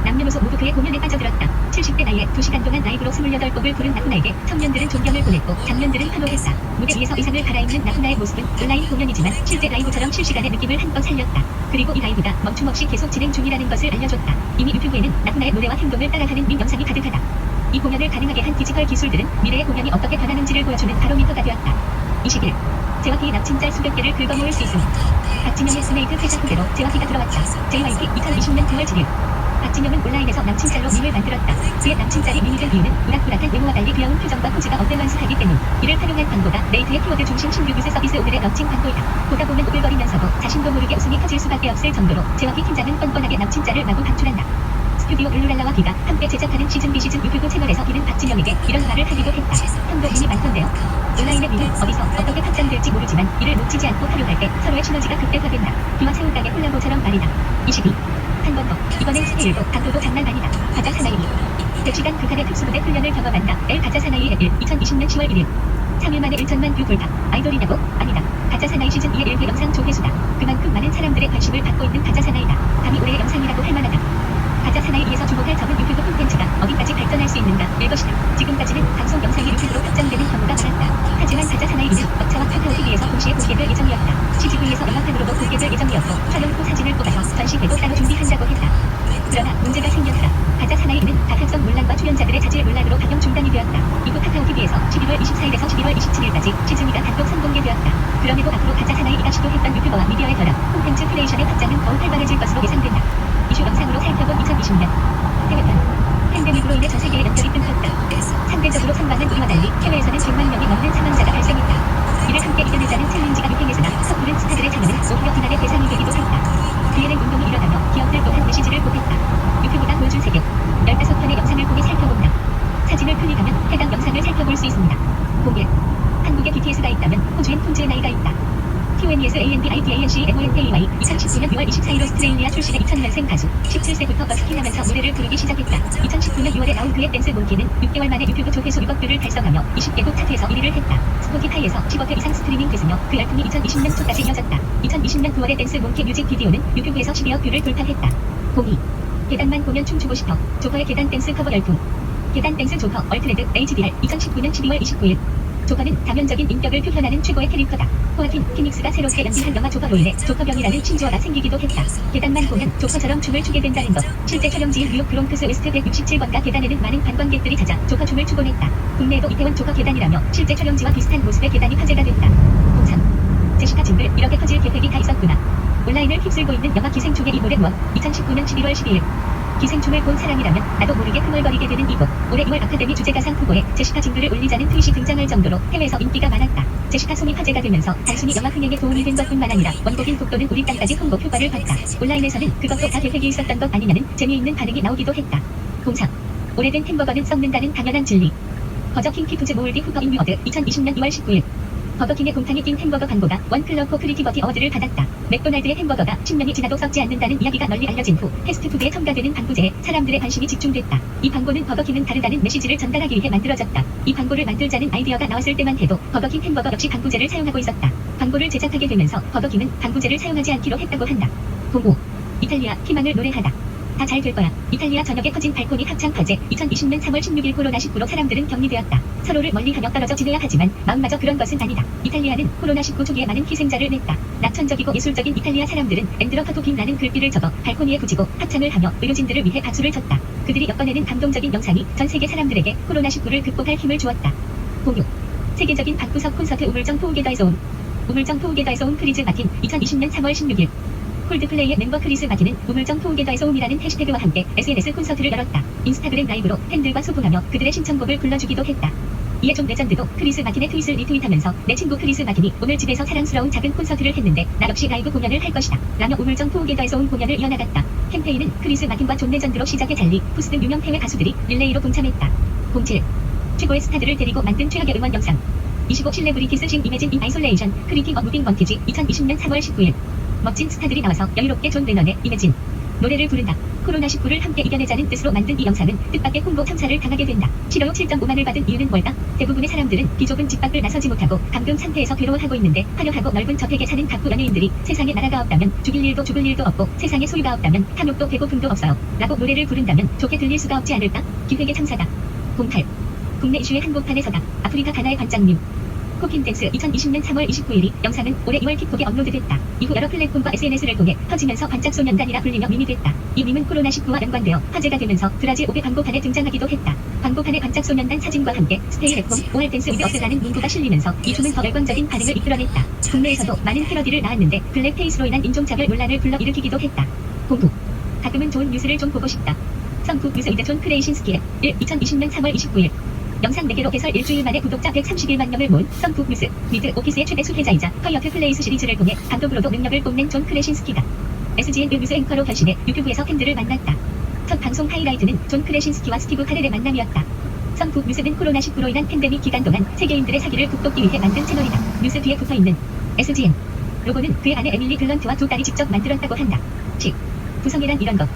남녀노소 모두 그의 공연에 빠져들었다. 70대 나이에 2시간 동안 라이브로 28곡을 부른 나훈아에게 청년들은 존경을 보냈고 장년들은 환호했다. 무대 위에서 의상을 갈아입는 나훈아의 모습은 온라인 공연이지만 실제 라이브처럼 실시간의 느낌을 한껏 살렸다. 그리고 이 라이브가 멈춤없이 계속 진행 중이라는 것을 알려줬다. 이미 유튜브에는 나훈아의 노래와 행동을 따라하는 밈 영상이 가득하다. 이 공연을 가능하게 한 피지컬 기술들은 미래의 공연이 어떻게 변하는지를 보여주는 바로미터가 되었다. 21. 재화기의 납친짤 수백 개를 긁어모을 수 있음. 박진영의 스네이크 회사 후배로 재화기가 들어왔다. JYP 2020년 9월 7일. 박진영은 온라인에서 남친짤로 밈을 만들었다. 그의 남친짤이 밈이 된 이유는 우락부락한 외모와 달리 귀여운 표정과 포즈가 언밸런스하기 때문. 이를 활용한 광고가 레이트의 키워드 중심 신규 유세 서비스 오늘의 런칭 광고이다. 보다 보면 오글거리면서도 자신도 모르게 웃음이 터질 수밖에 없을 정도로 재화기 팀장은 뻔뻔하게 남친짤을 마구 방출한다. 스튜디오 룰루랄라와 비가 함께 제작하는 시즌 유튜브 채널에서 비는 박진영에게 이런 말을 하기도 했다. 형도 밈이 많던데요. 온라인의 밈은 어디서 어떻게 확장될지 모르지만 이를 놓치지 않고 활용할 때 서로의 시너지가 극대화된다. 비와 새우깡의 콜라보처럼 말이다. 22. 한 번 더. 이번엔 스케일도 강도도 장난 아니다. 가짜 사나이. 100시간 극한의 특수부대 훈련을 경험한다. 엘 가짜 사나이의 1. 2020년 10월 1일. 3일 만에 1천만 뷰 돌파. 아이돌이냐고? 아니다. 가짜 사나이 시즌 2의 1회 영상 조회수다. 그만큼 많은 사람들의 관심을 받고 있는 가짜 사나이다. 감히 올해의 영상이라고 할 만하다. 가짜 사나이에서 주목할 적은 유튜브 콘텐츠가 어디까지 발전할 수 있는가일 것이다. 지금까지는 방송 영상이 유튜브로 확장되는 경우가 많았다. 하지만 가짜 사나이는 업체와 카카오TV에서 동시에 공개될 예정이었다. CGV에서 영화판으로도 공개될 예정이었고 촬영 후 사진을 뽑아서 전시회도 따로 준비한다고 했다. 그러나 문제가 생겼다. 가짜 사나이는 다각성 논란과 출연자들의 자질 논란으로 방영 중단이 되었다. 이후 카카오TV에서 11월 24일에서 12월 27일까지 시즌2가 단독 선공개되었다. 그럼에도 앞으로 가짜 사나이가 시도했던 유튜버와 미디어의 결합, 콘텐츠 크리에이션의 확장은 더욱 활발해질 것으로 예상된다. 이슈 영상으로 살펴본 2020년 해외판 팬데믹으로 인해 전 세계의 연결이 끊겼다. 상대적으로 선방한 우리와 달리 해외에서는 100만 명이 넘는 사망자가 발생했다. 이를 함께 이겨내자는 챌린지가 유행했으나 섣부른 스타들의 참여는 오히려 비난의 대상이 되기도 했다. 뒤에는 운동이 일어나며 기업들 또한 메시지를 보탰다. 유튜브가 보여준 세계 15편의 영상을 보기 살펴본다. 사진을 클릭하면 해당 영상을 살펴볼 수 있습니다. 공개 한국에 BTS가 있다면 호주엔 폰즈의 나이가 있다. TONES ANDIDANC MONKEY 2019년 6월 24일 오스트레일리아 출신의 2000년생 가수 17세부터 버스킹하면서 노래를 부르기 시작했다. 2019년 6월에 나온 그의 댄스 몬키는 6개월 만에 유튜브 조회수 6억 뷰를 달성하며 20개국 차트에서 1위를 했다. 스포티파이에서 10억 회 이상 스트리밍 됐으며 그 열풍이 2020년 초까지 이어졌다. 2020년 9월의 댄스 몬키 뮤직비디오는 유튜브에서 12억 뷰를 돌파했다. 02. 계단만 보면 춤추고 싶어. 조커의 계단 댄스 커버 열풍. 계단 댄스 조커 얼트레드 HDR 2019년 12월 29일. 조커는 다면적인 인격을 표현하는 최고의 캐릭터다. 호아킨 피닉스가 새롭게 연기한 영화 조커로 인해 조커병이라는 신조어가 생기기도 했다. 계단만 보면 조커처럼 춤을 추게 된다는 것. 실제 촬영지인 뉴욕 브롱크스 웨스트 167번가 계단에는 많은 관광객들이 찾아 조커 춤을 추곤 했다. 국내에도 이태원 조커 계단이라며 실제 촬영지와 비슷한 모습의 계단이 화제가 됐다. 03. 제시카 징글 이렇게 터질 계획이 다 있었구나. 온라인을 휩쓸고 있는 영화 기생충의 이 노래 무엇? 2019년 11월 12일. 기생충을 본 사람이라면 나도 모르게 흥얼거리게 되는 이곡. 올해 2월 아카데미 주제가상 후보에 제시카 징글을 올리자는 트윗이 등장할 정도로 해외에서 인기가 많았다. 제시카 송이 화제가 되면서 단순히 영화 흥행에 도움이 된 것뿐만 아니라 원곡인 독도는 우리 땅까지 홍보 효과를 봤다. 온라인에서는 그것도 다 계획이 있었던 것 아니냐는 재미있는 반응이 나오기도 했다. 03. 오래된 햄버거는 썩는다는 당연한 진리. 버거킹 피프즈 모울디 후퍼 인뮤어드 2020년 2월 19일. 버거킹의 곰탕이 낀 햄버거 광고가 원 클럽 크리티버티 어워드를 받았다. 맥도날드의 햄버거가 10년이 지나도 썩지 않는다는 이야기가 널리 알려진 후 패스트푸드에 첨가되는 방부제에 사람들의 관심이 집중됐다. 이 광고는 버거킹은 다르다는 메시지를 전달하기 위해 만들어졌다. 이 광고를 만들자는 아이디어가 나왔을 때만 해도 버거킹 햄버거 역시 방부제를 사용하고 있었다. 광고를 제작하게 되면서 버거킹은 방부제를 사용하지 않기로 했다고 한다. 05. 이탈리아 희망을 노래하다. 다 잘 될 거야. 이탈리아 전역에 퍼진 발코니 합창 화재. 2020년 3월 16일 코로나19로 사람들은 격리되었다. 서로를 멀리하며 떨어져 지내야 하지만 마음마저 그런 것은 아니다. 이탈리아는 코로나19 초기에 많은 희생자를 냈다. 낙천적이고 예술적인 이탈리아 사람들은 엔드러 터토킹라는 글귀를 적어 발코니에 붙이고 합창을 하며 의료진들을 위해 박수를 쳤다. 그들이 엿보내는 감동적인 영상이 전 세계 사람들에게 코로나19를 극복할 힘을 주었다. 06. 세계적인 방구석 콘서트 우물정 토우게더에서 온. 우물정 토우게더에서 온 크리즈 마틴. 2020년 3월 16일. 콜드플레이의 멤버 크리스 마틴은 우물정 토우게더에서 옴이라는 해시태그와 함께 SNS 콘서트를 열었다. 인스타그램 라이브로 팬들과 소통하며 그들의 신청곡을 불러주기도 했다. 이에 좀 레전드도 크리스 마틴의 트윗을 리트윗하면서 내 친구 크리스 마틴이 오늘 집에서 사랑스러운 작은 콘서트를 했는데 나 역시 라이브 공연을 할 것이다 라며 우물정 토우게더에서 온 공연을 이어나갔다. 캠페인은 크리스 마틴과 존 레전드로 시작해 잘리, 푸스 등 유명 해외 가수들이 릴레이로 동참했다. 07. 최고의 스타들을 데리고 만든 최악의 응원 영상. 25 실레브리티스 싱 이매진 인 아이솔레이션 크리팅 어 무빙 번티지 2020년 3월 19일. 멋진 스타들이 나와서 여유롭게 존 레넌의 이매진 노래를 부른다. 코로나19를 함께 이겨내자는 뜻으로 만든 이 영상은 뜻밖의 홍보 참사를 당하게 된다. 치료로 7.5만을 받은 이유는 뭘까? 대부분의 사람들은 비좁은 집 밖을 나서지 못하고 감금 상태에서 괴로워하고 있는데 화려하고 넓은 저택에 사는 각구 연예인들이 세상에 나라가 없다면 죽일 일도 죽을 일도 없고 세상에 소유가 없다면 탐욕도 배고픔도 없어요 라고 노래를 부른다면 좋게 들릴 수가 없지 않을까? 기획의 참사다. 08. 국내 이슈의 한복판에 서다. 아프리카 가나의 관장님. 코핀 댄스 2020년 3월 29일이 영상은 올해 2월 틱톡에 업로드됐다. 이후 여러 플랫폼과 SNS를 통해 터지면서 반짝소년단이라 불리며 밈이 됐다. 이 밈은 코로나19와 연관되어 화제가 되면서 브라질 옥의 광고판에 등장하기도 했다. 광고판에 반짝소년단 사진과 함께 스테이 앳홈 오알 댄스 위드 어스라는 문구가 실리면서 이 춤은 더 열광적인 반응을 이끌어냈다. 국내에서도 많은 패러디를 낳았는데 블랙페이스로 인한 인종차별 논란을 불러일으키기도 했다. 공부. 가끔은 좋은 뉴스를 좀 보고 싶다. 성국 뉴스 위드 존 크레이신스키의 2020년 3월 29일. 영상 4개로 개설 일주일 만에 구독자 131만 명을 모은 썬북 뉴스 미드 오피스의 최대 수혜자이자 콰이어트 플레이스 시리즈를 통해 감독으로도 능력을 뽐낸 존 크레신스키가 SGN 뉴스 앵커로 변신해 유튜브에서 팬들을 만났다. 첫 방송 하이라이트는 존 크레신스키와 스티브 카렐의 만남이었다. 썬북 뉴스는 코로나19로 인한 팬데믹 기간 동안 세계인들의 사기를 북돋기 위해 만든 채널이다. 뉴스 뒤에 붙어있는 SGN 로고는 그의 아내 에밀리 글런트와 두 딸이 직접 만들었다고 한다. 10. 구성이란 이런 것.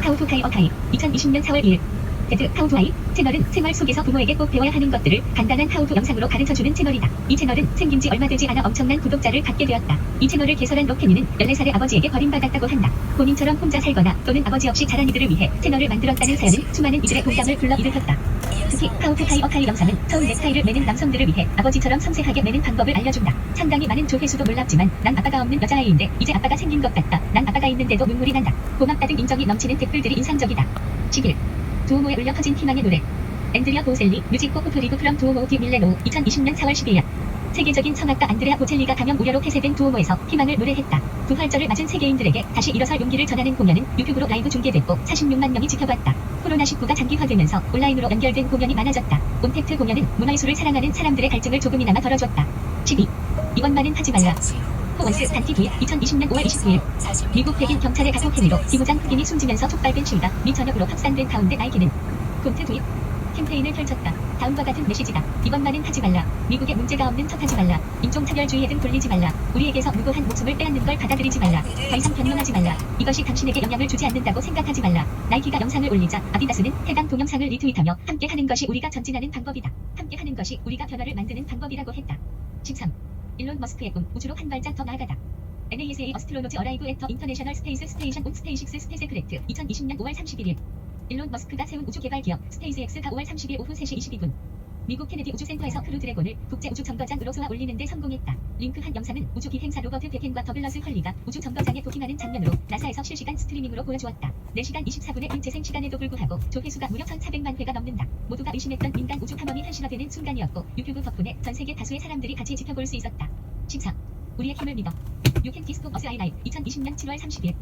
하우 투 타이 어 타이 2020년 4월 2일. 데드 하우 투 아이 채널은 생활 속에서 부모에게 꼭 배워야 하는 것들을 간단한 하우 투 영상으로 가르쳐주는 채널이다. 이 채널은 생긴 지 얼마 되지 않아 엄청난 구독자를 갖게 되었다. 이 채널을 개설한 로케니는 14살의 아버지에게 버림받았다고 한다. 본인처럼 혼자 살거나 또는 아버지 없이 자란 이들을 위해 채널을 만들었다는 사연은 수많은 이들의 공감을 불러일으켰다. 특히 하우 투 타이 어 타이 영상은 처음 넥타이를 매는 남성들을 위해 아버지처럼 섬세하게 매는 방법을 알려준다. 상당히 많은 조회수도 놀랍지만 난 아빠가 없는 여자아이인데 이제 아빠가 생긴 것 같다. 난 아빠가 있는데도 눈물이 난다. 고맙다 등 인정이 넘치는 댓글들이 인상적이다. 11. 두오모에 울려 퍼진 희망의 노래. 앤드리아 보셀리 뮤직 포크 프리그 프롬 두오모 디 밀레노 2020년 4월 12일. 세계적인 성악가 안드레아 보첼리가 감염 우려로 폐쇄된 두오모에서 희망을 노래했다. 부활절을 맞은 세계인들에게 다시 일어설 용기를 전하는 공연은 유튜브로 라이브 중계됐고 46만 명이 지켜봤다. 코로나19가 장기화되면서 온라인으로 연결된 공연이 많아졌다. 온택트 공연은 문화예술을 사랑하는 사람들의 갈증을 조금이나마 덜어줬다. 12. 이번만은 하지 말라. 호원스 단티기 2020년 5월 29일. 미국 백인 경찰의 가속 행위로 기무장 흑인이 숨지면서 촉발된 시위가 미 전역으로 확산된 가운데 나이키는 콘트 도입 캠페인을 펼쳤다. 다음과 같은 메시지다. 이번만은 하지 말라. 미국에 문제가 없는 척하지 말라. 인종차별주의에 등 돌리지 말라. 우리에게서 무고한 목숨을 빼앗는 걸 받아들이지 말라. 더 이상 변명하지 말라. 이것이 당신에게 영향을 주지 않는다고 생각하지 말라. 나이키가 영상을 올리자 아디다스는 해당 동영상을 리트윗하며 함께 하는 것이 우리가 전진하는 방법이다. 함께 하는 것이 우리가 변화를 만드는 방법이라고 했다. 13. 일론 머스크의 꿈 우주로 한 발짝 더 나아가다. NASA 어스트로노즈 어라이브 애터 인터내셔널 스페이스 스테이션 온 스테이식스 스페세크래프트 2020년 5월 31일. 일론 머스크가 세운 우주 개발 기업 스페이스X가 5월 30일 오후 3시 22분. 미국 케네디 우주센터에서 크루 드래곤을 국제 우주 정거장으로 쏘아 올리는데 성공했다. 링크 한 영상은 우주 비행사 로버트 베켄과 더글러스 헐리가 우주 정거장에 도킹하는 장면으로 나사에서 실시간 스트리밍으로 보여주었다. 4시간 24분의 인재생 시간에도 불구하고 조회수가 무려 1,400만 회가 넘는다. 모두가 의심했던 민간 우주 탐험이 현실화되는 순간이었고 유튜브 덕분에 전 세계 다수의 사람들이 같이 지켜볼 수 있었다. 14. 우리의 힘을 믿어. You can disco us I live. 2020년 7월 30일.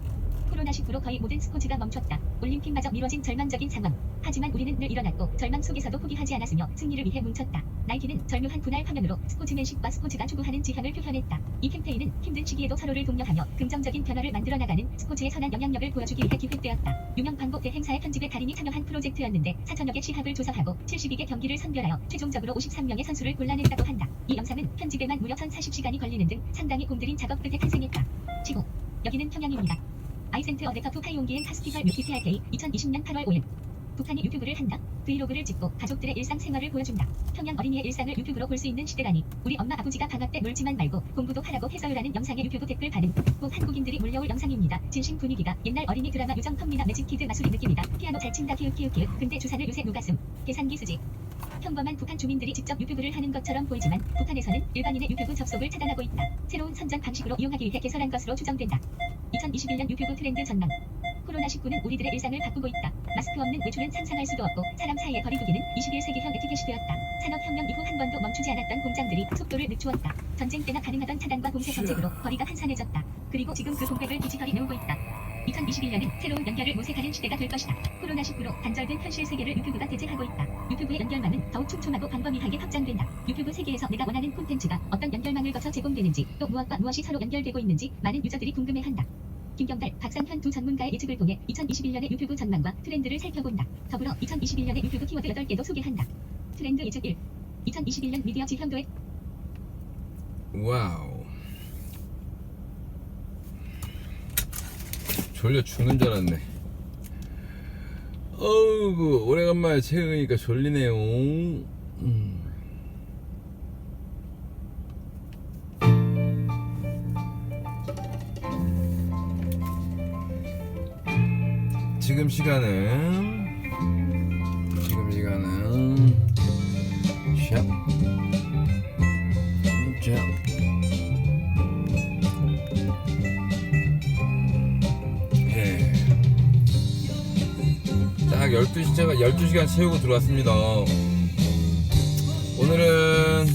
코로나19로 거의 모든 스포츠가 멈췄다. 올림픽마저 미뤄진 절망적인 상황. 하지만 우리는 늘 일어났고 절망 속에서도 포기하지 않았으며 승리를 위해 뭉쳤다. 나이키는 절묘한 분할 화면으로 스포츠맨십과 스포츠가 추구하는 지향을 표현했다. 이 캠페인은 힘든 시기에도 서로를 독려하며 긍정적인 변화를 만들어 나가는 스포츠의 선한 영향력을 보여주기 위해 기획되었다. 유명 광고 대행사의 편집에 달인이 참여한 프로젝트였는데 4,000여 개 시합을 조사하고 72개 경기를 선별하여 최종적으로 53명의 선수를 골라냈다고 한다. 이 영상은 편집에만 무려 1,040시간이 걸리는 등 상당히 공들인 작업 끝에 탄생했다. 15. 여기는 평양입니다. 아이센트 어댑터 투 파이온기엔 파스티벌 뮤티PRK 2020년 8월 5일. 북한이 유튜브를 한다. 브이로그를 찍고 가족들의 일상생활을 보여준다. 평양 어린이의 일상을 유튜브로 볼 수 있는 시대라니. 우리 엄마 아버지가 방학 때 놀지만 말고 공부도 하라고 해서요라는 영상의 유튜브 댓글 반응. 꼭 한국인들이 몰려올 영상입니다. 진심 분위기가 옛날 어린이 드라마 요정 텀미나 매직키드 마술이 느낌이다. 피아노 잘 친다 키읔키읔키읔. 근데 주사를 요새 누가 씀. 계산기 쓰지. 평범한 북한 주민들이 직접 유튜브를 하는 것처럼 보이지만 북한에서는 일반인의 유튜브 접속을 차단하고 있다. 새로운 선전 방식으로 이용하기 위해 개설한 것으로 추정된다. 2021년 유튜브 트렌드 전망. 코로나19는 우리들의 일상을 바꾸고 있다. 마스크 없는 외출은 상상할 수도 없고 사람 사이의 거리두기는 21세기형 에티켓이 되었다. 산업혁명 이후 한 번도 멈추지 않았던 공장들이 속도를 늦추었다. 전쟁 때나 가능하던 차단과 공세 정책으로 거리가 한산해졌다. 그리고 지금 그 공백을 디지털이 메우고 있다. 2021년은 새로운 연결을 모색하는 시대가 될 것이다. 코로나19로 단절된 현실 세계를 유튜브가 대체하고 있다. 유튜브의 연결망은 더욱 촘촘하고 광범위하게 확장된다. 유튜브 세계에서 내가 원하는 콘텐츠가 어떤 연결망을 거쳐 제공되는지 또 무엇과 무엇이 서로 연결되고 있는지 많은 유저들이 궁금해한다. 김경달, 박상현 두 전문가의 예측을 통해 2021년의 유튜브 전망과 트렌드를 살펴본다. 더불어 2021년의 유튜브 키워드 8개도 소개한다. 트렌드 예측 1. 2021년 미디어 지형도의 와우. 졸려 죽는 줄 알았네. 어우, 오래간만에 책 읽으니까 졸리네요. 지금 시간은 샵 딱 12시간 채우고 들어왔습니다. 오늘은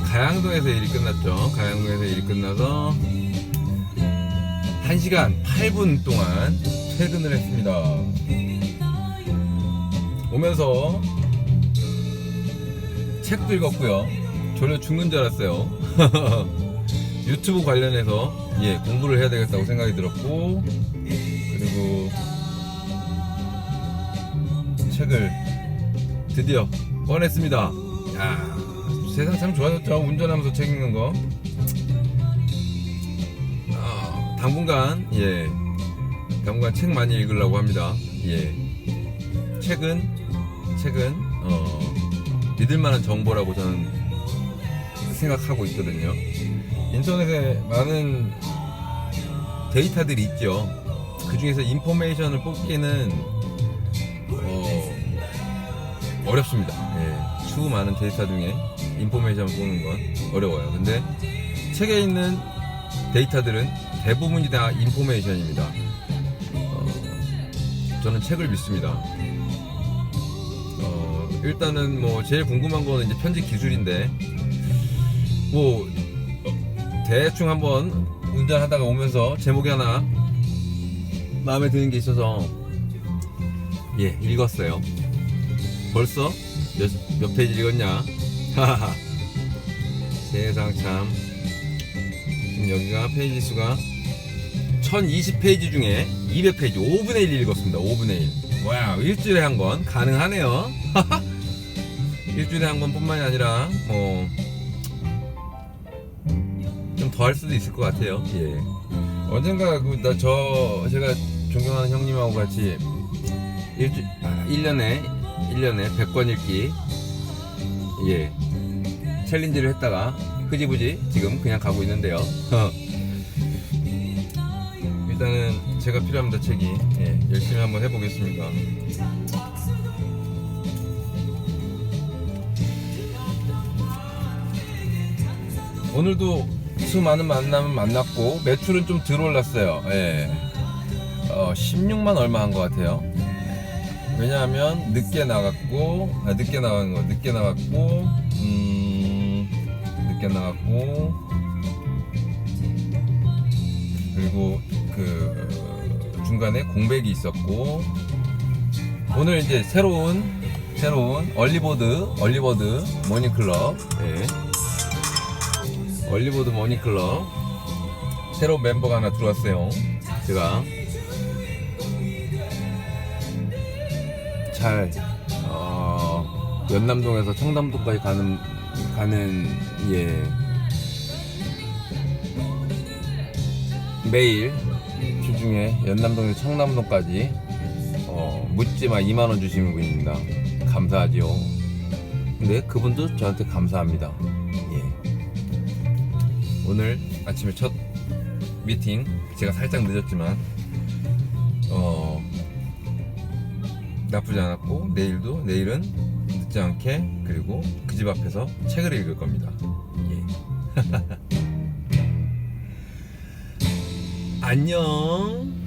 가양동에서 일이 끝났죠. 가양동에서 일이 끝나서 1시간 8분 동안 퇴근을 했습니다. 오면서 책도 읽었고요. 졸려 죽는 줄 알았어요. 유튜브 관련해서 공부를 해야 되겠다고 생각이 들었고, 그리고 책을 드디어 꺼냈습니다. 야, 세상 참 좋아졌죠. 운전하면서 책 읽는 거. 당분간 책 많이 읽으려고 합니다. 책은 믿을만한 정보라고 저는 생각하고 있거든요. 인터넷에 많은 데이터들이 있죠. 그 중에서 인포메이션을 뽑기는 어렵습니다. 수많은 많은 데이터 중에 인포메이션을 뽑는 건 어려워요. 근데 책에 있는 데이터들은 대부분이 다 인포메이션입니다. 저는 책을 믿습니다. 일단은 제일 궁금한 거는 이제 편집 기술인데, 대충 한번 운전하다가 오면서 제목이 하나 마음에 드는 게 있어서 읽었어요. 벌써 몇 페이지 읽었냐? 하하하. 세상 참. 지금 여기가 페이지 수가 1020페이지 중에 200페이지 5분의 1 읽었습니다. 5분의 1. 와우, 일주일에 한 권 가능하네요. 일주일에 한 권뿐만이 아니라 좀 더 할 수도 있을 것 같아요. 언젠가 제가 존경하는 형님하고 같이 1년에 100권 읽기 챌린지를 했다가 흐지부지 지금 그냥 가고 있는데요. 일단은 제가 필요합니다. 책이. 열심히 한번 해보겠습니다. 오늘도 수많은 만남을 만났고 매출은 좀 덜 올랐어요. 예. 16만 얼마 한 것 같아요. 왜냐하면 늦게 나갔고 그리고 그 중간에 공백이 있었고 오늘 이제 새로운 얼리버드 모닝클럽, 예. 얼리버드 모닝클럽 새로운 멤버가 하나 들어왔어요. 제가 잘 연남동에서 청담동까지 가는 예 매일 주중에 연남동에서 청담동까지 묻지마 2만원 주시는 분입니다. 감사하지요. 근데 그분도 저한테 감사합니다. 예. 오늘 아침에 첫 미팅 제가 살짝 늦었지만 나쁘지 않았고 내일은 늦지 않게 그리고 그 집 앞에서 책을 읽을 겁니다. 예. 안녕.